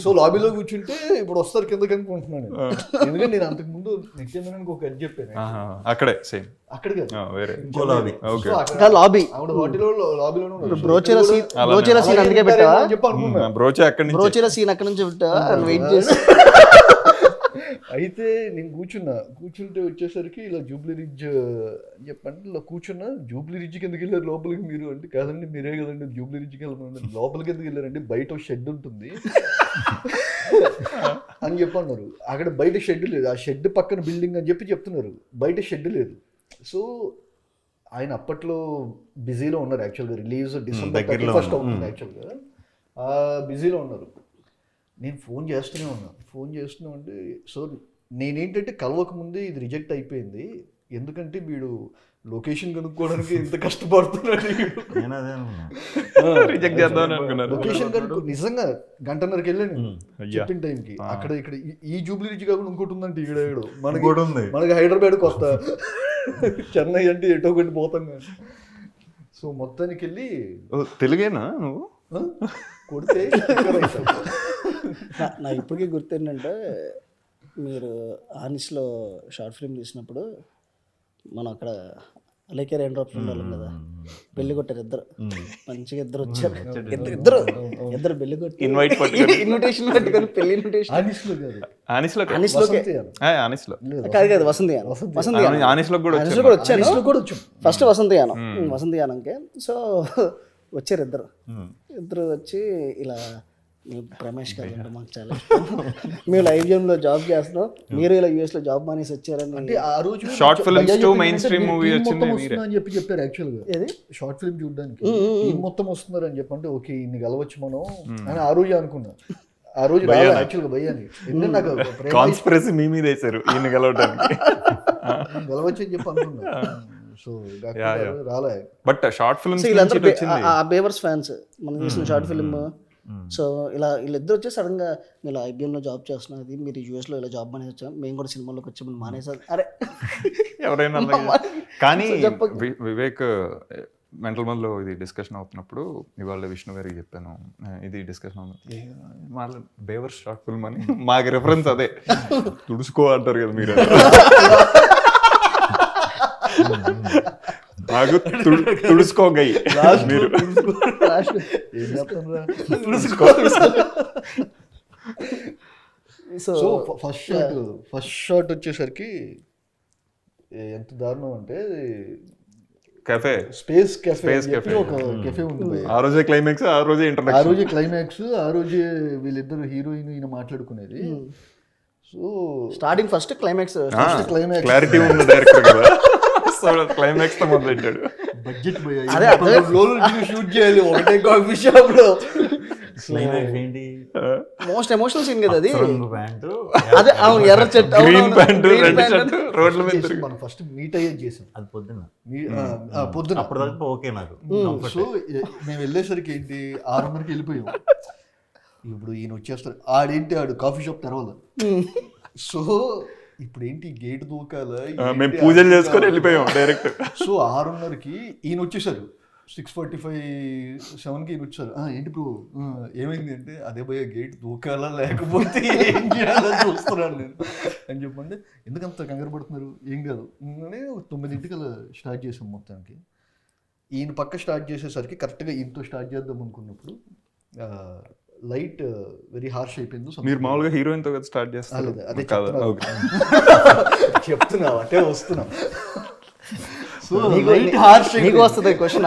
సో లాబీలో కూర్చుంటే ఇప్పుడు వస్తారు కిందకి అనుకుంటున్నాను. ఎందుకంటే నేను అంతకు ముందు నిత్యేంద్రానికి ఒక అది చెప్పాను. అక్కడే సేమ్ అక్కడ వేరే లాబీ ఆవిడ లాబీలో బ్రోచరా సీన్ అందుకే పెట్టా చెప్పి అనుకున్నా. బ్రోచే అక్కడి నుంచి బ్రోచరా సీన్ అక్కడ నుంచి పెట్టా వెయిట్ చేసి. అయితే నేను కూర్చుంటే వచ్చేసరికి ఇలా జూబ్లీ రిడ్జ్ అని చెప్పండి. ఇలా కూర్చున్నా, జూబ్లీ రిడ్జ్కి ఎందుకు వెళ్ళారు లోపలికి మీరు అంటే, కాదండి మీరే కదండి జూబ్లీ రిడ్జ్కి వెళ్ళమని. లోపలికి ఎందుకు వెళ్ళారంటే బయట షెడ్ ఉంటుంది అని చెప్పన్నారు. అక్కడ బయట షెడ్ లేదు, ఆ షెడ్ పక్కన బిల్డింగ్ అని చెప్పి చెప్తున్నారు, బయట షెడ్ లేదు. సో ఆయన అప్పట్లో బిజీలో ఉన్నారు యాక్చువల్గా. రిలీజ్ December 31st అవుతుంది యాక్చువల్గా. బిజీలో ఉన్నారు. నేను ఫోన్ చేస్తూనే ఉంటే సో నేనేంటంటే కలవక ముందే ఇది రిజెక్ట్ అయిపోయింది, ఎందుకంటే వీడు లొకేషన్ కనుక్కోవడానికి ఎంత కష్టపడుతున్నాడు. లొకేషన్ కనుక్కో నిజంగా 1.5 గంటకి వెళ్ళాను చెప్పిన టైంకి. అక్కడ ఇక్కడ ఈ జూబ్లీ రిడ్జ్ కాకుండా ఇంకోటి ఉందంటే ఈడేడు మనకి హైదరాబాద్కి వస్తా, చెన్నై అంటే ఎటో ఒకటి పోతాం. సో మొత్తానికి వెళ్ళి తెలుగేనా నువ్వు కొడితే నా ఇప్పటికీ గుర్తు ఏంటంటే, మీరు ఆనిస్లో షార్ట్ ఫిల్మ్ తీసినప్పుడు మనం అక్కడ అలాగే రెయిన్ డ్రాప్స్ ఉండాలి కదా, పెళ్లి కొట్టారు ఇద్దరు, మంచిగా ఇద్దరు వచ్చారు. ఇద్దరు పెళ్లి కొట్టి ఇన్విటేషన్ పెట్టుకొని పెళ్లి ఇన్విటేషన్ కాదు వసంతయానం కూడా వచ్చాను ఫస్ట్. వసంతయానంకే సో వచ్చారు ఇద్దరు వచ్చి ఇలా రమేష్ గారు అంటే మాకు చాలా ఇష్టం, మేము లైవ్ గేమ్లో జాబ్ చేస్తున్నాం, మీరు ఇలా యూఎస్లో జాబ్ మానేసి వచ్చారని. అంటే ఆ రోజు short films to main stream movie వచ్చింది అని చెప్పి చెప్పారు యాక్చువల్గా. షార్ట్ ఫిల్మ్ చూడడానికి మొత్తం వస్తున్నారు అని చెప్పంటే ఓకే ఇన్ని కలవచ్చు మనం అని ఆ రోజు అనుకున్నా. ఆ రోజు యాక్చువల్గా భయ్యాని ఎందుకంటే నాకు కాన్స్పిరసీ మీ మీద వేశారు ఈయన గెలవడానికి, గెలవచ్చు అని చెప్పి అనుకున్నా. సో రాలే. బట్ షార్ట్ ఫిల్మ్స్ బేవర్స్ ఫ్యాన్స్ మనం చేసిన షార్ట్ ఫిల్మ్. సో వీళ్ళిద్దరు వచ్చి సడన్ గా మీరు ఐబిఎంలో జాబ్ చేస్తున్నది, మీరు యూఎస్లో ఇలా జాబ్ మానేసి వచ్చాం, మేము కూడా సినిమాలోకి వచ్చామని మానేసారు. అరే ఎవరైనా కానీ వివేక్ మెంటల్ మధ్యలో ఇది డిస్కషన్ అవుతున్నప్పుడు ఇవాళ విష్ణు గారికి చెప్పాను, ఇది డిస్కషన్ అవుతుంది మళ్ళీ బేవర్స్ షార్ట్ ఫిల్మ్ అని, మాకు రెఫరెన్స్ అదే తుడుచుకో అంటారు కదా మీరు, నాకు తుడుచుకో గై మీరు సో ఫస్ట్ షాట్ వచ్చేసరికి ఎంత దారుణం అంటే కెఫే స్పేస్ కెఫే ఒక కెఫే ఉంటుంది. ఆ రోజే క్లైమాక్స్, ఆ రోజే ఆ రోజే వీళ్ళిద్దరు హీరోయిన్ ఈయన మాట్లాడుకునేది. So starting first climax clarity ఉన్న డైరెక్టర్ కదా, క్లైమాక్స్ తో మొదలెట్టాడు. బడ్జెట్ షూట్ చేయాలి ఒకటే కాఫీ షాప్ లో. మోస్ట్ ఎమోషనల్ సీన్ కదా అది. అదే అవును, ఎర్ర చెట్టు గ్రీన్ ప్యాంట్ రెడ్ షర్ట్ రోడ్ల మీద మనం ఫస్ట్ మీట్ అయ్యేది చేసాం. అది పొద్దున్న అప్పటిదాకా ఓకే నాకు. సో మేము వెళ్ళేసరికి ఏంటి 6:30కి వెళ్ళిపోయాం. ఇప్పుడు ఈయన వచ్చేస్తారు, ఆడేంటి ఆడు కాఫీ షాప్ తెరవాలి. సో ఇప్పుడు ఏంటి గేట్ దూకాలా మేము పూజలు చేసుకొని వెళ్ళిపోయాం డైరెక్ట్. సో 6:30కి ఈయన వచ్చేసారు, 6:45-7కి ఈయన వచ్చారు. ఏంటి బ్రో ఏమైంది అంటే, అదే భయ గేట్ దూకాలా లేకపోతే ఏం చేయాలని చూస్తున్నాను నేను అని చెప్పండి. ఎందుకంత కంగారు పడుతున్నారు, ఏం కాదు అని 9ంటికి అలా స్టార్ట్ చేసాం మొత్తానికి. ఈయన పక్క స్టార్ట్ చేసేసరికి కరెక్ట్గా ఈయనతో స్టార్ట్ చేద్దాం అనుకున్నప్పుడు లైట్ వెరీ హార్ష్ అయిపోయింది. మీరు మామూలుగా హీరోయిన్ తో స్టార్ట్ చేస్తారు? అదే చెప్తున్నా అంటే వస్తున్నా. సో లైట్ హార్ష్ నీకు వస్తుంది క్వశ్చన్.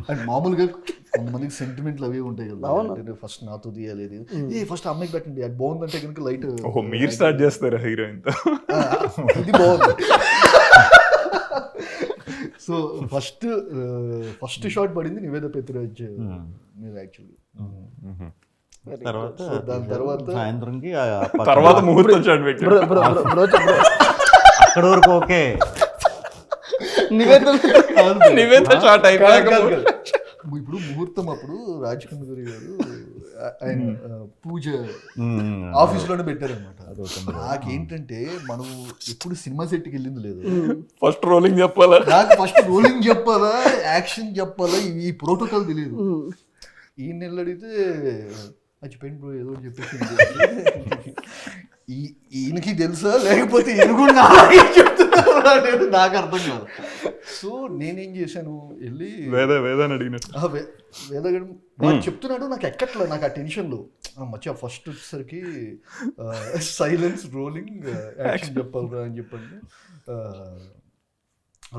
అండ్ మామూలుగా కొంతమందికి సెంటిమెంట్లు అవి ఉంటాయి కదా, ఫస్ట్ నాతో తీయాలి, ఫస్ట్ అమ్మాయికి పెట్టండి అది బాగుందంటే కనుక లైట్. ఓహో, మీరు స్టార్ట్ చేస్తారా హీరోయిన్ తో? ఇది బాగుంది. సో ఫస్ట్ షాట్ పడింది నివేద పెత్తురాజ్ మీద యాక్చువల్లీ. దాని తర్వాత సాయంత్రంకి తర్వాత ముహూర్తం షాట్ పెట్టారు. అక్కడ వరకు ఓకే. నివేద షాట్ అయిపోయాక ఇప్పుడు ముహూర్తం అప్పుడు రాజ్ కన్నగిరి గారు ఆయన పూజ ఆఫీస్లోనే పెట్టారనమాట. నాకేంటంటే మనం ఎప్పుడు సినిమా సెట్కి వెళ్ళింది లేదు, ఫస్ట్ రోలింగ్ చెప్పాలా, నాకు ఫస్ట్ రోలింగ్ చెప్పాలా యాక్షన్ చెప్పాలా ఈ ప్రోటోకాల్ తెలియదు. ఈ నెల అడిగితే మర్చిపోయింది బ్రో ఏదో చెప్పేసి, ఈయనకి తెలుసా లేకపోతే ఎరుగున్నా చెప్తున్నారు నాకు అర్థం కాదు. సో నేనేం చేశాను, వెళ్ళి వేదాన్ని అడిగినట్టు వేదగడం చెప్తున్నాడు, నాకు ఎక్కట్లే, నాకు ఆ టెన్షన్లో మచ్చా ఫస్ట్ వచ్చేసరికి సైలెన్స్ రోలింగ్ యాక్షన్ చెప్పాలరా అని చెప్పండి,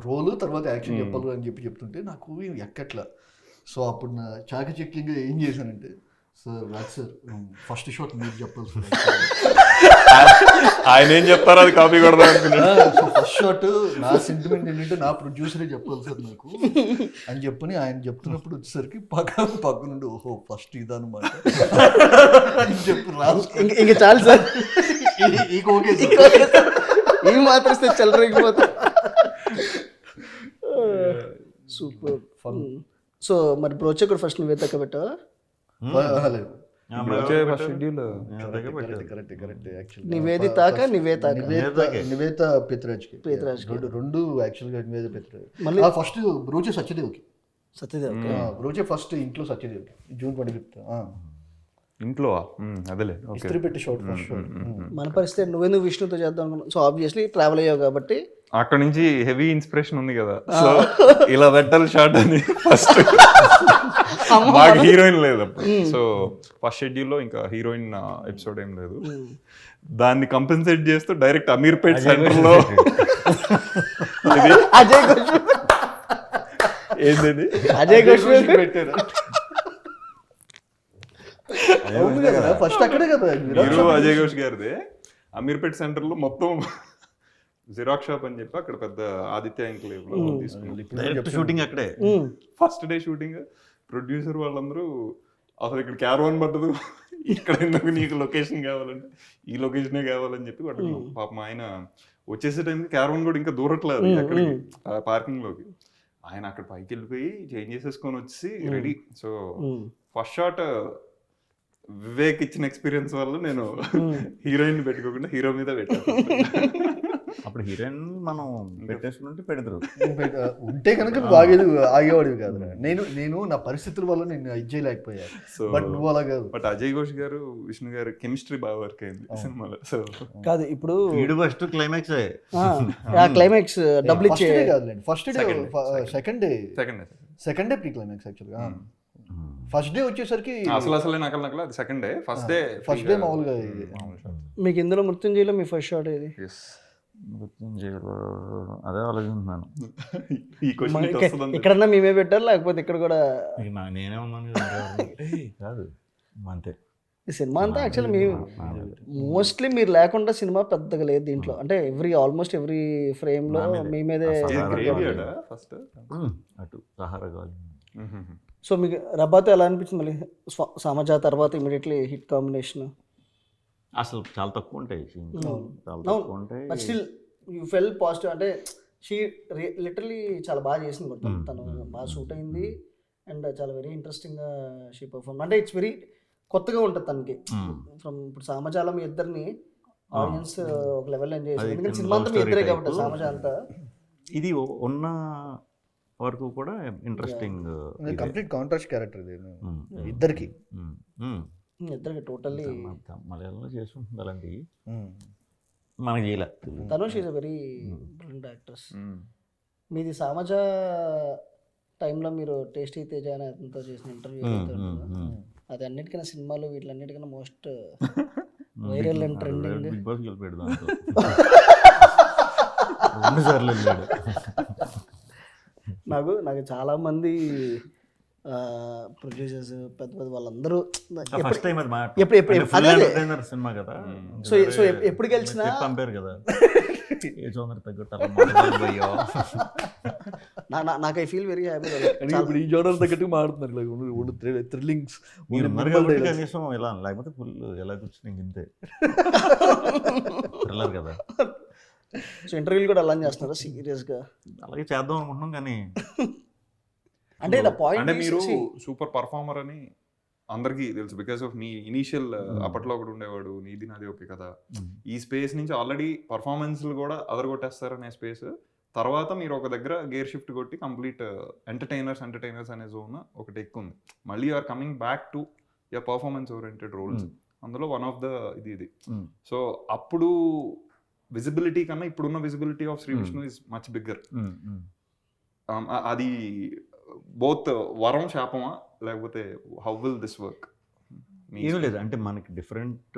రోలు తర్వాత యాక్షన్ చెప్పాలరా అని చెప్తుంటే నాకు ఎక్కట్లా. సో అప్పుడు నా చాకచక్యంగా ఏం చేశానంటే, sir Raj sir first shot మీరు చెప్పాలి సార్. ఆయన ఏం చెప్తారో అది కాపీ కొడదాం అనుకున్నాను. సో ఫస్ట్ షాట్ నా సెంటిమెంట్ ఏంటంటే నా ప్రొడ్యూసరే చెప్పాలి సార్ నాకు అని చెప్పని ఆయన చెప్తున్నప్పుడు వచ్చేసరికి పక్క నుండి ఓహో ఫస్ట్ ఇదన్నమాట అని చెప్పి రాజు ఇంక చాలు సార్, ఇక ఓకే ఈ మాత్రం చెల్లరైపోతా. Super fun. సో మరి బ్రోచే కూడా ఫస్ట్ నువ్వే తక్క పెట్టావా? నివేదిత పెత్తురాజ్కి రెండు యాక్చువల్గా నివేద పెత్తురాజ్. మళ్ళీ ఫస్ట్ బ్రోచే సత్యదేవ్కి బ్రోచే ఫస్ట్ ఇంట్లో సత్యదేవ్కి June 25th ఇంట్లో అదేలే ఇస్త్రీ పెట్టి షాట్ ఫస్ట్ షాట్. మన పరిస్థితి నువ్వెందుకు విష్ణుతో చేద్దాం అనుకున్నావు? సో ఆబ్వియస్లీ ట్రావెల్ అయ్యావు కాబట్టి అక్కడ నుంచి హెవీ ఇన్స్పిరేషన్ ఉంది కదా, సో ఇలా పెట్టాలి షార్ట్ అని. ఫస్ట్ మాకు హీరోయిన్ లేదు అప్పుడు, సో ఫస్ట్ షెడ్యూల్లో ఇంకా హీరోయిన్ ఎపిసోడ్ ఏం లేదు. దాన్ని కంపెన్సేట్ చేస్తూ డైరెక్ట్ అమీర్పేట్ సెంటర్ లో అజయ్ ఘోష్ ఏంటది అజయ్ ఘోష్ పెట్టారు ఫస్ట్ అక్కడే కదా హీరో అజయ్ ఘోష్ గారిదే. అమీర్పేట్ సెంటర్ లో మొత్తం జిరాక్స్ షాప్ అని చెప్పి అక్కడ పెద్ద ఆదిత్య ఎన్క్లేవ్ లో తీసుకున్నాం షూటింగ్ అక్కడే. First day shooting. ప్రొడ్యూసర్ వాళ్ళందరూ అసలు ఇక్కడ క్యారవాన్ పట్టదు, ఇక్కడ ఎందుకు నీకు లొకేషన్ కావాలంటే ఈ లొకేషనే కావాలని చెప్పి వాటికి పాపం ఆయన వచ్చేసే టైంకి క్యారవాన్ కూడా ఇంకా దూరట్లేదు అక్కడికి పార్కింగ్ లోకి. ఆయన అక్కడ పైకి వెళ్ళిపోయి చేంజ్ చేసేసుకొని వచ్చి ready. So first shot Vivek ఇచ్చిన ఎక్స్పీరియన్స్ వల్ల నేను హీరోయిన్ పెట్టుకోకుండా హీరో మీద పెట్టాను. అప్పుడు హీరోయిన్ మనం పెట్టేసుకుంటే పెడతారు ఉంటే కనుక ఆగేవాడివి కాదు. నేను నా పరిస్థితుల వల్ల నేను ఇది చేయలేకపోయాను. సో బట్ నువ్వు అలా కాదు. బట్ అజయ్ ఘోష్ గారు విష్ణు గారు కెమిస్ట్రీ బాగా వర్క్ అయింది సినిమాలో. సో కాదు ఇప్పుడు ఫస్ట్ క్లైమాక్స్ క్లైమాక్స్ డబుల్ ఇచ్చే కాదులేండి, first day second day pre climax యాక్చువల్గా. ఫస్ట్ డే వచ్చేసరికి అసలే నకల అది సెకండ్ డే. ఫస్ట్ డే మామూలుగా. మీకు ఇందులో మృత్యుంజయలో మీ ఫస్ట్ షాట్ ఏది? అదే ఆలోచిస్తున్నాను. ఎక్కడన్నా మేమే పెట్టారు లేకపోతే ఇక్కడ కూడా నేనే ఉన్నాను కాదు అంతే. ఈ సినిమా అంతా యాక్చువల్లీ మేము మోస్ట్లీ మీరు లేకుండా సినిమా పెద్దగా లేదు దీంట్లో. అంటే ఆల్మోస్ట్ ఎవ్రీ ఫ్రేమ్ లో మీ మీదే. అటు సహారా కావాలి. సో మీకు రబ్బాతో ఎలా అనిపించింది? మళ్ళీ సమాజా తర్వాత ఇమీడియట్లీ హిట్ కాంబినేషన్. అసలు చాలా తక్కువ ఉంటాయి, చాలా తక్కువ ఉంటాయి. But still you felt positive. అంటే షీ లిటరలీ చాలా బాగా చేసింది మొత్తం. తను బాగా షూట్ అయింది అండ్ చాలా వెరీ ఇంట్రెస్టింగ్గా షీ పర్ఫార్మ్. అంటే ఇట్స్ వెరీ కొత్తగా ఉంటుంది తనకి. ఫ్రమ్ ఇప్పుడు సామజాలం ఇద్దరిని ఆడియన్స్ ఒక లెవెల్ ఎంజాయ్ చేస్తారు. ఎందుకంటే సినిమా అంతా మీ ఇద్దరే కాబట్టి సామజ అంతా ఇది ఉన్న వరకు కూడా ఇంట్రెస్టింగ్. కంప్లీట్ కాంట్రాస్ట్ క్యారెక్టర్ ఇది ఇద్దరికి. ఇద్దరికి టోటల్లీ మలయాళంలో చేస్తుంటుంది అలాంటివి, మనకి చేయలే. Dhanush is a very brilliant actors. మీది సామజ టైంలో మీరు టేస్టీ తేజ అనే అతనితో చేసిన ఇంటర్వ్యూ అది అన్నిటికన్నా సినిమాలు వీటిలన్నిటికన్నా most viral and trending. Bigg Boss వెళ్ళిపోయాడు దాంట్లో 2 సార్లు వెళ్ళాడు. నాకు చాలా మంది ప్రొడ్యూసర్స్ పెద్ద పెద్ద వాళ్ళందరూ ఫస్ట్ టైం అది సినిమా కదా, సో ఎప్పుడు గెలిచినా పంపారు కదా నాకు ఐ ఫీల్ వెరీ హ్యాపీ. ఇప్పుడు ఈ జోనర్ తగ్గట్టు మాడుతున్నారు థ్రిల్లింగ్స్ కనీసం ఎలా, లేకపోతే ఫుల్ ఎలా కూర్చుని ఇంతే థ్రిల్లర్ కదా. సో ఇంటర్వ్యూలు కూడా అలా చేస్తున్నారా సీరియస్గా? అలాగే చేద్దాం అనుకుంటున్నాం కానీ అంటే అంటే మీరు సూపర్ పర్ఫార్మర్ అని అందరికీ తెలుసు బికాస్ ఆఫ్ మీ ఇనీషియల్ అప్పట్లో ఒకటి ఉండేవాడు నీది నాది ఓకే కదా. ఈ స్పేస్ నుంచి ఆల్రెడీ పర్ఫార్మెన్స్లు కూడా అదరగొట్టేస్తారనే స్పేస్ తర్వాత మీరు ఒక దగ్గర గేర్ షిఫ్ట్ కొట్టి కంప్లీట్ ఎంటర్టైనర్స్ అనే జోన్ ఒకటి ఎక్కువ ఉంది. మళ్ళీ are coming back to your performance oriented roles. అందులో వన్ ఆఫ్ ద ఇది. సో అప్పుడు విజిబిలిటీ కన్నా ఇప్పుడున్న visibility of Sree Vishnu is much bigger. అది బోత్ వరం శాపమా లేకపోతే హౌ విల్ దిస్ వర్క్? ఏం లేదు, అంటే మనకి డిఫరెంట్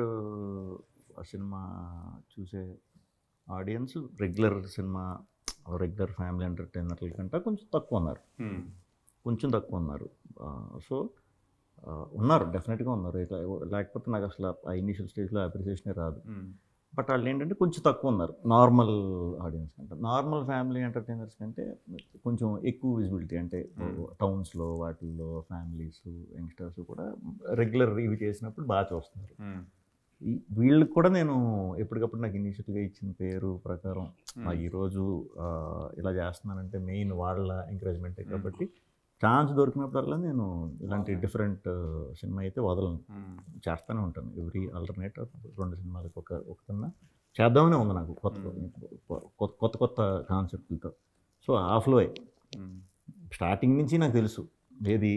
సినిమా చూసే ఆడియన్స్ రెగ్యులర్ ఫ్యామిలీ ఎంటర్టైనర్ల కంటే కొంచెం తక్కువ ఉన్నారు. సో ఉన్నారు, డెఫినెట్గా ఉన్నారు. లేకపోతే నాకు అసలు ఆ ఇనీషియల్ స్టేజ్లో అప్రిసియేషనే రాదు. బట్ వాళ్ళు ఏంటంటే కొంచెం తక్కువ ఉన్నారు నార్మల్ ఆడియన్స్ కంటే. నార్మల్ ఫ్యామిలీ ఎంటర్టైనర్స్ కంటే కొంచెం ఎక్కువ విజిబిలిటీ, అంటే టౌన్స్లో వాటిల్లో ఫ్యామిలీస్ యంగ్స్టర్స్ కూడా రెగ్యులర్ ఇవి చేసినప్పుడు బాగా చూస్తున్నారు. వీళ్ళకి కూడా నేను ఎప్పటికప్పుడు నాకు ఇనిషియల్గా ఇచ్చిన పేరు ప్రకారం ఈరోజు ఇలా చేస్తున్నానంటే మెయిన్ వాళ్ళ ఎంకరేజ్మెంటే. కాబట్టి ఛాన్స్ దొరికినప్పుడల్లా నేను ఇలాంటి డిఫరెంట్ సినిమా అయితే వదలను, చేస్తూనే ఉంటాను. ఎవ్రీ ఆల్టర్నేట్ 2 సినిమాలకు ఒకటన్నా చేద్దామనే ఉంది నాకు, కొత్త కాన్సెప్ట్లతో. సో ఆ ఫ్లో స్టార్టింగ్ నుంచి నాకు తెలుసు ఏది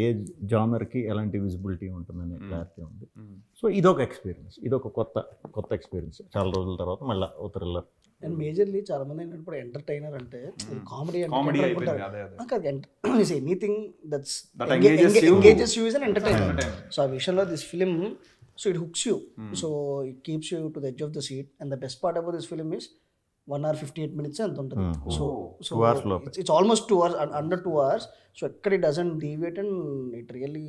ఏ జానర్కి ఎలాంటి విజిబిలిటీ ఉంటుందనే క్లారిటీ ఉంది. సో ఇదొక ఎక్స్పీరియన్స్, ఇదొక కొత్త ఎక్స్పీరియన్స్. చాలా రోజుల తర్వాత మళ్ళీ ఓ థ్రిల్లర్. అండ్ మేజర్లీ చాలా మంది ఏంటంటే ఎంటర్టైనర్ అంటే comedy anything that's engages you is an entertainer. So ఆ విషయంలో this film, so it hooks you, so it keeps you to the edge of the seat. And the best part about this film is 1 hour 58 minutes అంత ఉంటుంది. So it's almost 2 hours, under 2 hours. So ఎక్కడ it doesn't deviate and it really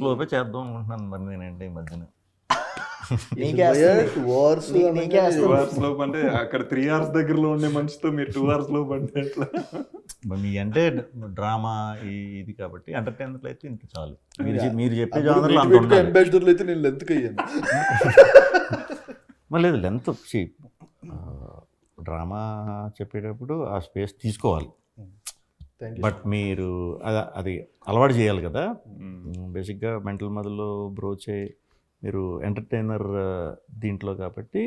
లోపే చేద్దాం అనుకుంటున్నాను మరి నేనంటే ఈ మధ్యన. అంటే అక్కడ 3 hours దగ్గరలో ఉండే మనిషితో మీరు 2 hours లోపు అంటే ఎట్లా? మీ అంటే డ్రామా ఇది కాబట్టి ఎంటర్టైనర్లు అయితే ఇంత చాలు. మీరు చెప్పే జానర్లో అంబాసిడర్లు అయితే నేను లెంత్ అయ్యాను. మళ్ళీ లేదు లెంత్ డ్రామా చెప్పేటప్పుడు ఆ స్పేస్ తీసుకోవాలి. బట్ మీరు అది అలవాటు చేయాలి కదా. బేసిక్గా మెంటల్ మదర్లో బ్రోచే మీరు ఎంటర్టైనర్ దీంట్లో కాబట్టి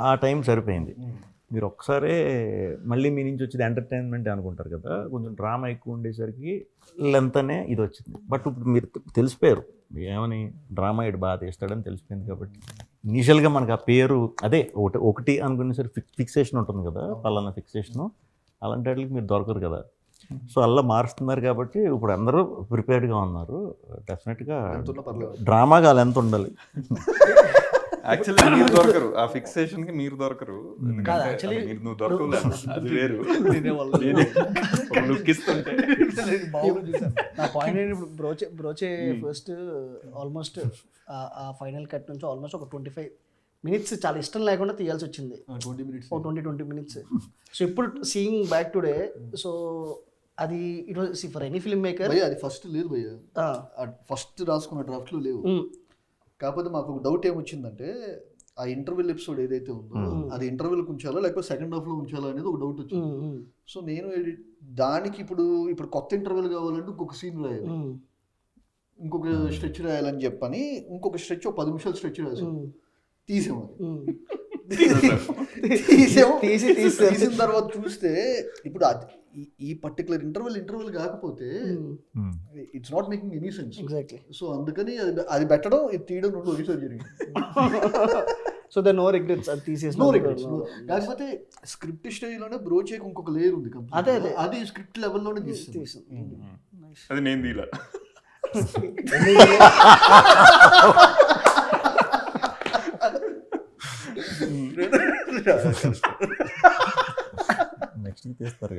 ఆ టైం సరిపోయింది. మీరు ఒక్కసారే మళ్ళీ మీ నుంచి వచ్చేది ఎంటర్టైన్మెంట్ అనుకుంటారు కదా, కొంచెం డ్రామా ఎక్కువ ఉండేసరికి లెంత్ అనే ఇది వచ్చింది. బట్ ఇప్పుడు మీరు తెలిసిపోయారు ఏమని డ్రామా ఇటు బాగా తీస్తాడని తెలిసిపోయింది. కాబట్టి ఇనీషియల్గా మనకు ఆ పేరు అదే ఒకటి అనుకునేసరికి ఫిక్సేషన్ ఉంటుంది కదా, పలానా ఫిక్సేషను, అలాంటి వాటికి మీరు దొరకరు కదా. సో అలా మారుస్తున్నారు కాబట్టి ఇప్పుడు అందరూ ప్రిపేర్డ్గా ఉన్నారు. డెఫినెట్గా డ్రామాగా అలా ఎంత ఉండాలి. యాక్చువల్లీ మీరు దొరకరు, ఆ ఫిక్సేషన్ కి మీరు దొరకరు. నువ్వు దొరకలేదు, అది వేరు. నా పాయింట్ ఏంటి, ఇప్పుడు బ్రోచే ఫస్ట్ ఆల్మోస్ట్ ఆ ఫైనల్ కట్ నుంచి ఆల్మోస్ట్ ఒక 25 minutes చాలా ఇష్టం లేకుండా తీయాల్సి వచ్చింది. 20 minutes. సో ఇప్పుడు సీయింగ్ బ్యాక్ టుడే, సో అది it was for any film maker. అది ఫస్ట్ లేదు భయ్య, ఫస్ట్ రాసుకున్న డ్రాఫ్ట్లో లేవు. కాకపోతే మాకు ఒక డౌట్ ఏమొచ్చిందంటే ఆ ఇంటర్వెల్ ఎపిసోడ్ ఏదైతే ఉందో అది ఇంటర్వెల్కి ఉంచాలో లేకపోతే సెకండ్ హాఫ్లో ఉంచాలో అనేది ఒక డౌట్ వచ్చింది. సో నేను దానికి ఇప్పుడు కొత్త ఇంటర్వెల్ కావాలంటే ఇంకొక సీన్ రాయాలి. ఇంకొక స్ట్రెచ్ రాయాలని చెప్పని ఇంకొక స్ట్రెచ్ 10 నిమిషాలు స్ట్రెచ్ రాసాం, తీసాము. తీసిన తర్వాత చూస్తే ఇప్పుడు ఈ పర్టికులర్ ఇంటర్వెల్ కాకపోతే it's not making any sense. Exactly. So అందుకని అది పెట్టడం ఇది తీయడం రెండు ఒకేసారి జరిగింది. సో దే నో రిగ్రెట్స్, అది తీసేసి నో రిగ్రెట్స్. కాకపోతే స్క్రిప్ట్ స్టేజ్లోనే బ్రో చేయక ఇంకొక లేయర్ ఉంది. అదే అది స్క్రిప్ట్ లెవెల్లోనే తీస్తుంది. అది నేను తీలా. నెక్స్ట్ తీస్తారు.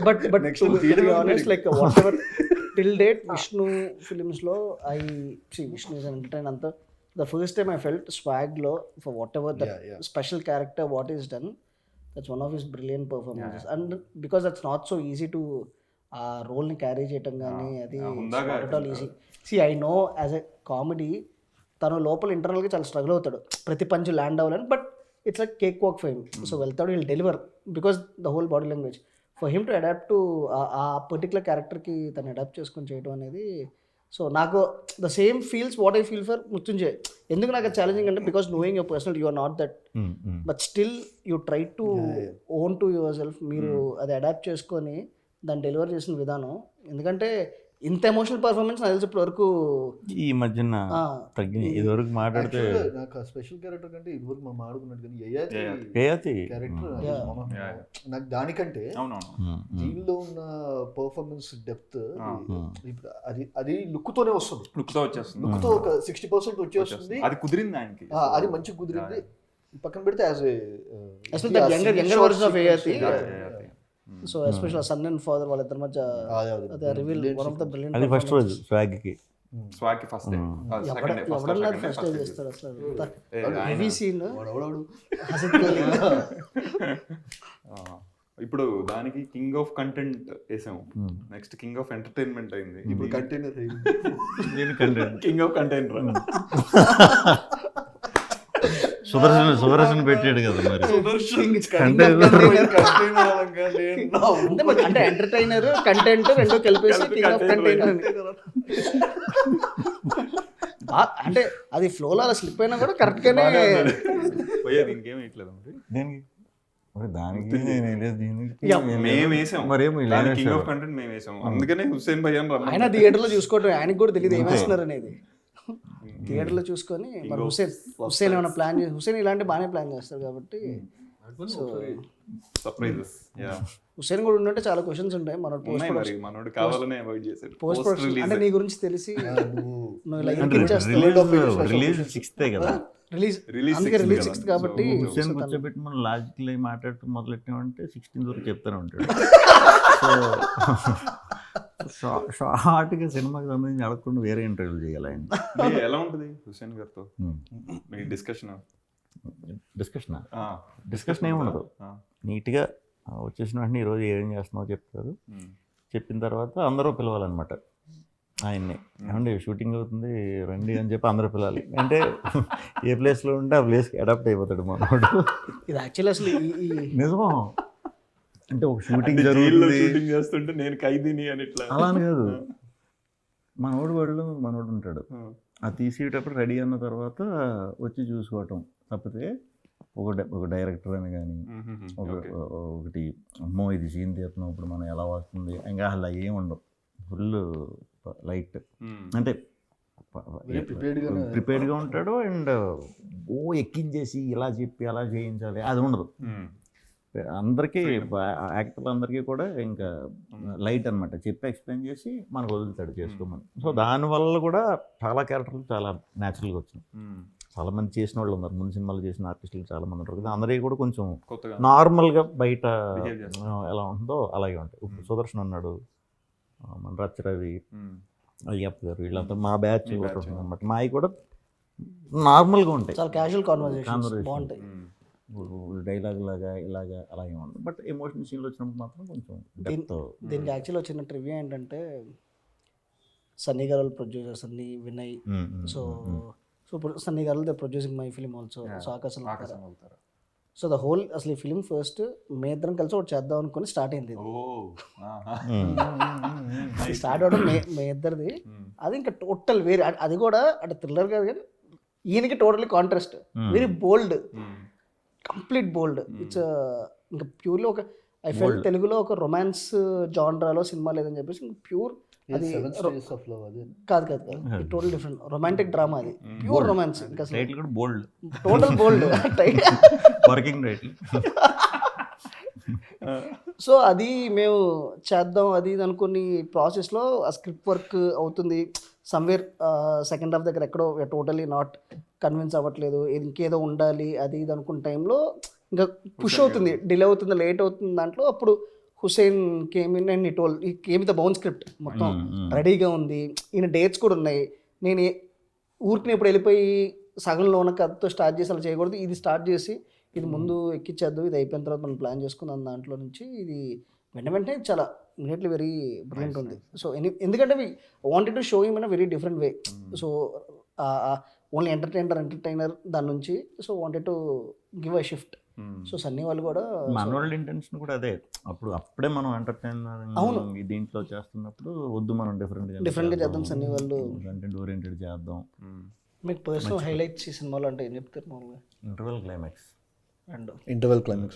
But to be honest, like whatever till date Vishnu films lo Vishnu is an entertainer anta. The first time I felt swag lo for whatever the special character what is done, that's one of his brilliant performances. And because that's not so easy to role ni carry cheytam gaani, adi not at all easy. See, I know as a comedy తను లోపల ఇంటర్నల్గా చాలా struggle అవుతాడు ప్రతి punch land అవ్వాలని, but it's like cake walk for him. So వెళ్తాడు, will deliver because the whole body language for him to adapt to ఆ particular క్యారెక్టర్కి తను అడాప్ట్ చేసుకొని చేయడం అనేది. సో నాకు the same feels what I feel for Mrityunjay. ఎందుకు నాకు ఛాలెంజింగ్ అంటే because knowing your personal you are not that, but still you try to own to yourself. మీరు అది అడాప్ట్ చేసుకొని దాన్ని డెలివర్ చేసిన విధానం, ఎందుకంటే ఇంత ఎమోషనల్ పర్ఫార్మెన్స్ నాకు తెలిసి ఇప్పటి వరకు ఈ మధ్యన తగ్గింది. ఇదివరకు మాట్లాడితే నాకు స్పెషల్ క్యారెక్టర్ కంటే ఇదివరకు మనం ఆడుకున్నట్టు కానీ క్యారెక్టర్ నాకు దానికంటే దీనిలో ఉన్న పర్ఫార్మెన్స్ డెప్త్ ఇప్పుడు అది లుక్ తోనే వస్తుంది. లుక్ తో ఒక 60% వచ్చేస్తుంది. అది కుదిరింది ఆయనకి, అది మంచిగా కుదిరింది. పక్కన పెడితే as younger version of ART. So especially son and father వాళ్ళిద్దరి మధ్య అదే reveal one of the brilliant. అది ఫస్ట్ రోజు స్వాగ్కి ఫస్ట్ డే ఎవడన్నా ఫస్ట్ డే చేస్తాడు అసలు హెవీ సీన్. ఇప్పుడు దానికి కింగ్ ఆఫ్ కంటెంట్ వేసాము, నెక్స్ట్ కింగ్ ఆఫ్ ఎంటర్టైన్మెంట్ అయింది. ఇప్పుడు container king of container Sudarshan పెట్టాడు కదా మరి. అంటే ఎంటర్టైనర్ కంటెంట్ రెండు కలిపేసి కింగ్ ఆఫ్ కంటైనర్ అంటే అది ఫ్లోలో అలా స్లిప్ అయినా కూడా కరెక్ట్ గానే పోయేది. ఇంకేం ఇట్లేదు దానికి మేము వేసాం, కింగ్ ఆఫ్ కంటెంట్ మేము వేసాం. అందుకనే హుస్సేన్ భయ్యా ఆయన థియేటర్లో చూసుకోవటం, ఆయనకి కూడా తెలియదు ఏం వేస్తున్నారు అనేది. థియేటర్లో చూసుకొని మరి హుస్సేన్ ఏమైనా ప్లాన్ చేసి, హుస్సేన్ ఇలాంటి బాగానే ప్లాన్ చేస్తారు కాబట్టి. సో హుస్సేన్ కూడా ఉంటే చాలా క్వశ్చన్స్ ఉంటాయి. మనోడు కావాలనే అవాయిడ్ చేశాడు. పోస్ట్ ప్రొడక్షన్ అంటే నీ గురించి తెలిసి రిలీజ్ 6th కదా, రిలీజ్ 6th కాబట్టి హుస్సేన్ కూర్చోబెట్టి మనం లాజికల్ మాట్లాడుతూ మొదలెట్టామంటే 16th వరకు చెప్తానే ఉంటాడు. సో షార్ట్గా సినిమాకి సంబంధించి అడగకుండా వేరే ఇంటర్వ్యూలు చేయాలి ఆయన. ఎలా ఉంటుంది హుస్సేన్ గారితో డిస్కషన్ ఏముండదు, నీట్గా వచ్చేసిన వెంటనే ఈరోజు ఏం చేస్తున్నావు చెప్తారు. చెప్పిన తర్వాత అందరూ పిలవాలన్నమాట ఆయన్ని. ఏమండి షూటింగ్ అవుతుంది రండి అని చెప్పి అందరూ పిలవాలి. అంటే ఏ ప్లేస్లో ఉంటే ఆ ప్లేస్కి అడాప్ట్ అయిపోతాడు మనోడు. ఇది యాక్చువల్లీ అసలు నిజమా అంటే ఒక షూటింగ్ చేస్తుంటే నేను ఖైదీని అని ఇట్లా అలా అని కాదు, మనోడు ఉంటాడు. అది తీసేటప్పుడు రెడీ అన్న తర్వాత వచ్చి చూసుకోవటం తప్పితే ఒక డైరెక్టర్ అని కానీ ఒకటి అమ్మో ఇది సీన్ తీస్తున్నాం ఇప్పుడు మనం ఎలా వస్తుంది ఇంకా అలా ఏం ఉండవు. ఫుల్ లైట్ అంటే ప్రిపేర్డ్గా ఉంటాడు. అండ్ ఎక్కించేసి ఇలా చెప్పి అలా చేయించాలి అది ఉండదు. అందరికీ యాక్టర్లు అందరికీ కూడా ఇంకా లైట్ అనమాట, చెప్పి ఎక్స్ప్లెయిన్ చేసి మనకు వదులుతాడు చేసుకోమని. సో దానివల్ల కూడా చాలా క్యారెక్టర్లు చాలా న్యాచురల్గా వచ్చినాయి. చాలామంది చేసిన వాళ్ళు ఉన్నారు, ముందు సినిమాలు చేసిన ఆర్టిస్టులు చాలామంది ఉంటారు కదా, అందరికీ కూడా కొంచెం నార్మల్గా బయట ఎలా ఉంటుందో అలాగే ఉంటాయి. ఇప్పుడు సుదర్శన్ ఉన్నాడు, మన రవి, అయ్యప్ప గారు, వీళ్ళంతా మా బ్యాచ్ అనమాట. మావి కూడా నార్మల్గా ఉంటాయి, చాలా క్యాజువల్ కాన్వర్సేషన్ బాగుంటాయి. డైలాగ్ లాగా ఇలాగా అలాగే ఉండదు. బట్ ఎమోషనల్ సీన్లు వచ్చినప్పుడు మాత్రం కొంచెం డెప్త్. దీనికి యాక్చువల్ వచ్చిన ట్రివ్యూ ఏంటంటే సన్నీ గారు ప్రొడ్యూసర్ సన్నీ వినయ్. సో ఇప్పుడు సన్నీ గారు they producing my film also. So ఆకాశం సో ద హోల్ అసలు ఈ ఫిలిం ఫస్ట్ మే ఇద్దరం కలిసి ఒకటి చేద్దాం అనుకుని స్టార్ట్ అయింది. స్టార్ట్ అవడం మే ఇద్దరిది. అది ఇంకా టోటల్ వేరే, అది కూడా అంటే థ్రిల్లర్ కాదు కానీ ఈయనకి totally contrast, very bold, complete bold. It's ఇంకా ప్యూర్లీ ఒక ఐ ఫెల్ తెలుగులో ఒక రొమాన్స్ జాన్రాలో సినిమా లేదని చెప్పేసి ఇంకా ప్యూర్ అది కాదు టోటల్ డిఫరెంట్ రొమాంటిక్ డ్రామా, అది ప్యూర్ రొమాన్స్, ఇంకా బోల్డ్, టోటల్ బోల్డ్ వర్కింగ్ టైటిల్. సో అది మేము చేద్దాం అది ఇది అనుకుని ప్రాసెస్లో ఆ స్క్రిప్ట్ వర్క్ అవుతుంది. సమ్వేర్ సెకండ్ హాఫ్ దగ్గర ఎక్కడో టోటలీ నాట్ కన్విన్స్ అవ్వట్లేదు, ఇంకేదో ఉండాలి అది ఇది అనుకున్న టైంలో ఇంకా పుష్ అవుతుంది, డిలే అవుతుంది, లేట్ అవుతుంది. దాంట్లో అప్పుడు Hussain came in and told he came with bound script మొత్తం రెడీగా ఉంది, ఈయన డేట్స్ కూడా ఉన్నాయి. నేను ఊరికి ఇప్పుడు వెళ్ళిపోయి సగంలో ఉన్న కథతో స్టార్ట్ చేసి అలా చేయకూడదు, ఇది స్టార్ట్ చేసి ఇది ముందు ఎక్కించేద్దాం, ఇది అయిపోయిన తర్వాత మనం ప్లాన్ చేసుకుందాం. దాంట్లో నుంచి ఇది వెంటనే చాలా ఇమీడియట్లీ వెరీ బ్రిలియంట్ ఉంది. సో ఎందుకంటే we wanted to show him in a very different way. So only entertainer దాని నుంచి so wanted to give a shift. So Sunny వాళ్ళు కూడా మనోళ్ళ ఇంటెన్షన్ కూడా అదే, అప్పుడే మనం ఎంటర్టైనర్ దీంట్లో చేస్తున్నప్పుడు వద్దు మనం డిఫరెంట్గా చేద్దాం, సన్నీ వాళ్ళు కంటెంట్ ఓరియంటెడ్ చేద్దాం. మీకు పర్సనల్ హైలైట్స్ ఈ సినిమాలో అంటే ఏం చెప్తారు మామూలుగా? Interval climax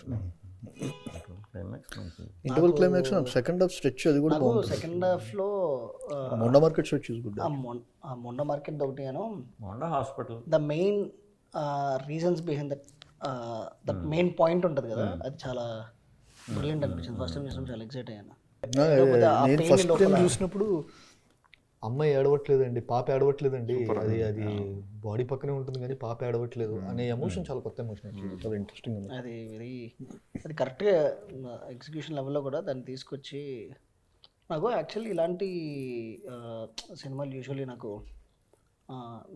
second half stretch అది కూడా సెకండ్ హాఫ్ లో Monda market stretch Monda market ఒకటి Monda hospital the main reasons behind that main point ఉంటుంది కదా, అది చాలా బ్రిలియంట్ అనిపించింది. ఫస్ట్ టైం చూసినప్పుడు చాలా ఎక్సైట్ అయ్యాను. నేను ఫస్ట్ టైం చూసినప్పుడు అమ్మాయి ఏడవట్లేదండి, పాప ఏడవట్లేదండి, అది బాడీ పక్కనే ఉంటుంది కానీ పాప ఏడవట్లేదు అనే ఎమోషన్ చాలా కొత్త ఎమోషన్, చాలా ఇంట్రెస్టింగ్ ఉంది. అది కరెక్ట్గా ఎగ్జిక్యూషన్ లెవెల్లో కూడా దాన్ని తీసుకొచ్చి నాకు యాక్చువల్లీ ఇలాంటి సినిమాలు యూజువల్లీ నాకు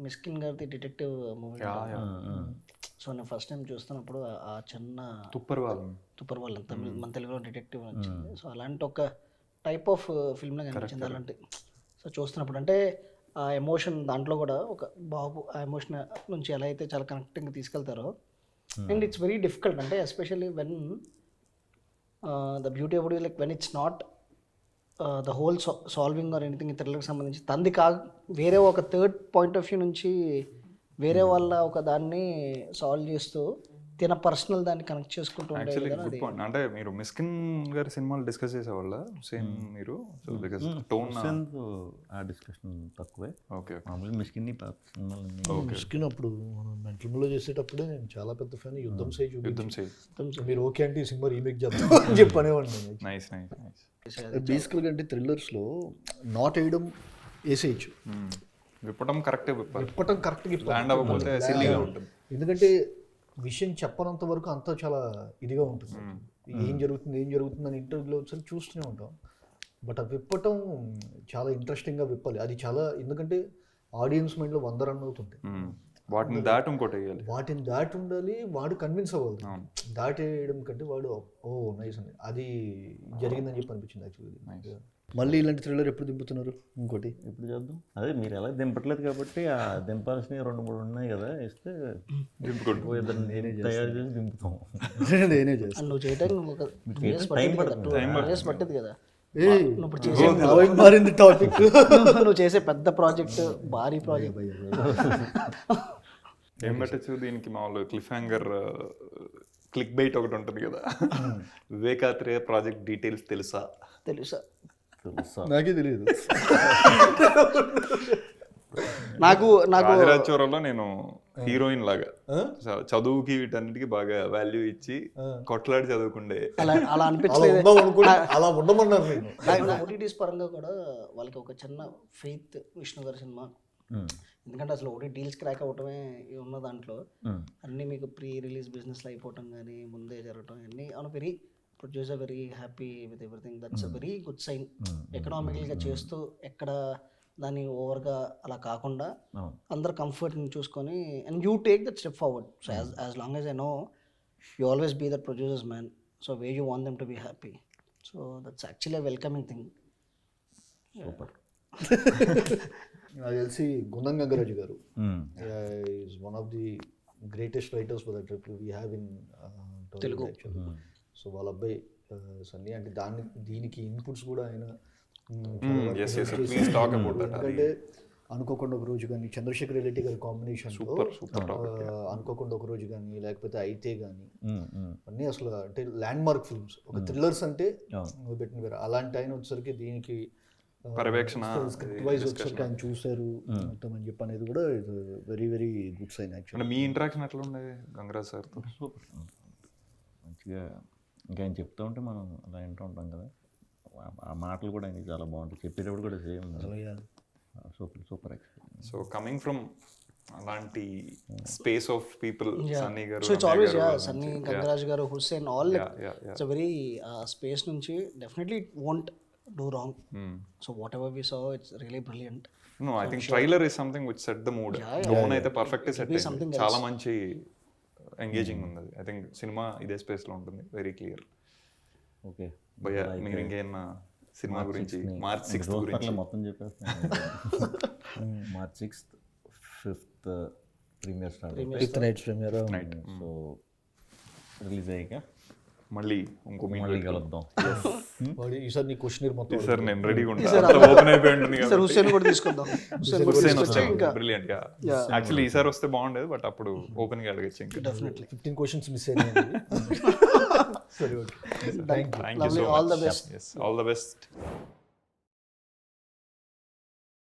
మిస్కిన్ గారి డిటెక్టివ్ మూవీ. సో నేను ఫస్ట్ టైం చూస్తున్నప్పుడు ఆ చిన్న తుప్పర్ వాళ్ళ మన తెలుగులో డిటెక్టివ్ వచ్చింది. సో అలాంటి ఒక టైప్ ఆఫ్ ఫిల్మ్లో కనిపించింది అలాంటి. సో చూస్తున్నప్పుడు అంటే ఆ ఎమోషన్ దాంట్లో కూడా ఒక బాబు ఆ ఎమోషన్ నుంచి ఎలా అయితే చాలా కనెక్టింగ్గా తీసుకెళ్తారో, అండ్ ఇట్స్ వెరీ డిఫికల్ట్. అంటే especially when the beauty of like when it's not the whole solving or anything థ్రిల్లర్కి సంబంధించి తంది వేరే ఒక థర్డ్ పాయింట్ ఆఫ్ వ్యూ నుంచి వేరే వాళ్ళ ఒక దాన్ని సాల్వ్ చేస్తూ తిన పర్సనల్ దాన్ని కనెక్ట్ చేసుకుంటూ ఉండేది. అంటే మీరు మిస్కిన్ గారి సినిమాలు డిస్కస్ చేసేవాళ్ళ సేమ్ మీరు? సో బికాజ్ టోన్ ఆ డిస్కషన్ తక్కువే. ఓకే, మిస్కిన్ అప్పుడు మనం మెంటల్లో చేసేటప్పుడే నేను చాలా పెద్ద ఫ్యాన్. యుద్ధం చేయి మీరు ఓకే అంటే ఈ సినిమా రీమేక్ చేద్దాం అని చెప్పి అనేవాడిని. Nice nice nice. బేసికల్గా అంటే థ్రిల్లర్స్లో నాట్ వేయడం వేసేయచ్చు, విప్పటం కరెక్ట్గా ల్యాండ్ అవ్వకపోతే సిల్లీగా ఉంటుంది. ఎందుకంటే విషయం చెప్పనంత వరకు అంతా చాలా ఇదిగా ఉంటుంది. ఏం జరుగుతుంది అని ఇంటర్వ్యూలో ఒకసారి చూస్తూనే ఉంటాం. బట్ ఆ విప్పటం చాలా ఇంట్రెస్టింగ్గా విప్పాలి. అది చాలా, ఎందుకంటే ఆడియన్స్ మైండ్లో 100 రన్ అవుతుంది. వాటిని దాటి ఇంకోటి వేయాలి, వాటిని దాటి ఉండాలి, వాడు కన్విన్స్ అవ్వాలి. దాటేయడం కంటే వాడు ఓ నైస్ అని అది జరిగిందని చెప్పి అనిపించింది యాక్చువల్లీ. మళ్ళీ ఇలాంటి థ్రిల్లర్ ఎప్పుడు దింపుతున్నారు? ఇంకోటి ఎప్పుడు చేద్దాం? అదే మీరు ఎలా దింపట్లేదు కాబట్టి ఆ దింపాల్సినవి 2-3 ఉన్నాయి కదా, ఇస్తే నేనే తయారు చేసి దింపుతాం. నేనే చేస్తాను. నువ్వు చేయడానికి పట్టదు కదా. మారింది టాపిక్. నువ్వు చేసే పెద్ద ప్రాజెక్ట్, భారీ ప్రాజెక్ట్ ఏం పెట్టచ్చు దీనికి? మామూలు క్లిఫ్ హ్యాంగర్ క్లిక్ బైట్ ఒకటి ఉంటుంది కదా, వివేకాత్రేయ ప్రాజెక్ట్ డీటెయిల్స్ తెలుసా? నాకే తెలియదు. నాకు రాజరాజచోరంలో నేను హీరోయిన్ లాగా చదువుకి వీటన్నిటికి బాగా వాల్యూ ఇచ్చి కొట్లాడి చదువుకుండే అలా అనిపించలేదు. అలా ఉండమన్నారు. ఓటీటీస్ పరంగా కూడా వాళ్ళకి ఒక చిన్న ఫెయిత్ విష్ణు గారి సినిమా, ఎందుకంటే అసలు ఓటీ డీల్స్ క్రాక్ అవటమే ఉన్న దాంట్లో అన్నీ మీకు ప్రీ రిలీజ్ బిజినెస్లో అయిపోవటం కానీ ముందే జరగటం అన్నీ on very producer very happy with everything. That's a very good sign. ఎకనామికల్గా చేస్తూ ఎక్కడ దాన్ని ఓవర్గా అలా కాకుండా అందరు కంఫర్ట్ని చూసుకొని and you take that step forward. So as long as I know you always be that producers man. So way you want them to be happy. So that's actually a welcoming thing. Super. నాకు తెలిసి Gundam Gangaraju garu is one of the greatest writers for that we have in Telugu. So వాళ్ళ అబ్బాయి సన్నీ అంటే దీనికి inputs కూడా ఆయన yes, yes, please talk about that. ఎందుకంటే అనుకోకుండా ఒక రోజు కానీ చంద్రశేఖర్ రెడ్డి గారి కాంబినేషన్లో అనుకోకుండా ఒక రోజు కానీ లేకపోతే అయితే కానీ అన్నీ అసలు అంటే ల్యాండ్ మార్క్ ఫిల్మ్స్ ఒక థ్రిల్లర్స్ అంటే పెట్టిన వేరే అలాంటి ఆయన వచ్చేసరికి దీనికి పర్యవేక్షణ స్క్రిప్ట్ వైజ్ వచ్చేసరికి ఆయన చూశారు మొత్తం అని చెప్పి అనేది కూడా very very good sign actually. మీ ఇంటరాక్షన్ ఎట్లా ఉండేది గంగరాజ్ సార్తో? సూపర్, మంచిగా ఇంకా ఆయన చెప్తూ ఉంటే మనం అలా వింటూ ఉంటాం కదా, ఆ మాటలు కూడా ఆయనకి చాలా బాగుంటాయి, చెప్పేటప్పుడు కూడా same super super experience. So coming from అలాంటి space of people, Sunny garu, so it's always Sunny, Gangaraj garu, Hussain, all it's very space నుంచి definitely it won't do wrong. So whatever we saw it's really brilliant. No I think trailer is something which set the mood. Tone అయితే perfect set అయింది, చాలా మంచి engaging ఉంది. I think సినిమా ఇదే space లో ఉంటుంది, వెరీ క్లియర్. ఓకే భయ్యా మీరు ఇంకేమన్నా సినిమా గురించి మార్చ్ 6th గురించి మొత్తం చెప్పేస్తాను. March 6th 5th premiere start, 5th nights premiere. So release అయ్యాక మళ్ళీ ఇంకో మళ్ళీ కలుద్దాం. ఈసారి నీ క్వశ్చన్ మొత్తం సార్ నేను రెడీగా ఉంటాను, ఓపెన్ అయిపోయి ఉంటుంది సార్ హుస్సేన్ కూడా తీసుకుందాం. హుస్సేన్ వస్తే బ్రిలియంట్ గా. యాక్చువల్లీ ఈసారి వస్తే బాగుండేది, బట్ అప్పుడు ఓపెన్ గా అడగచ్చు. ఇంకా డెఫినెట్లీ 15 క్వశ్చన్స్ మిస్ అయినాయి. సరే okay, thank you so much. All the best. All the best.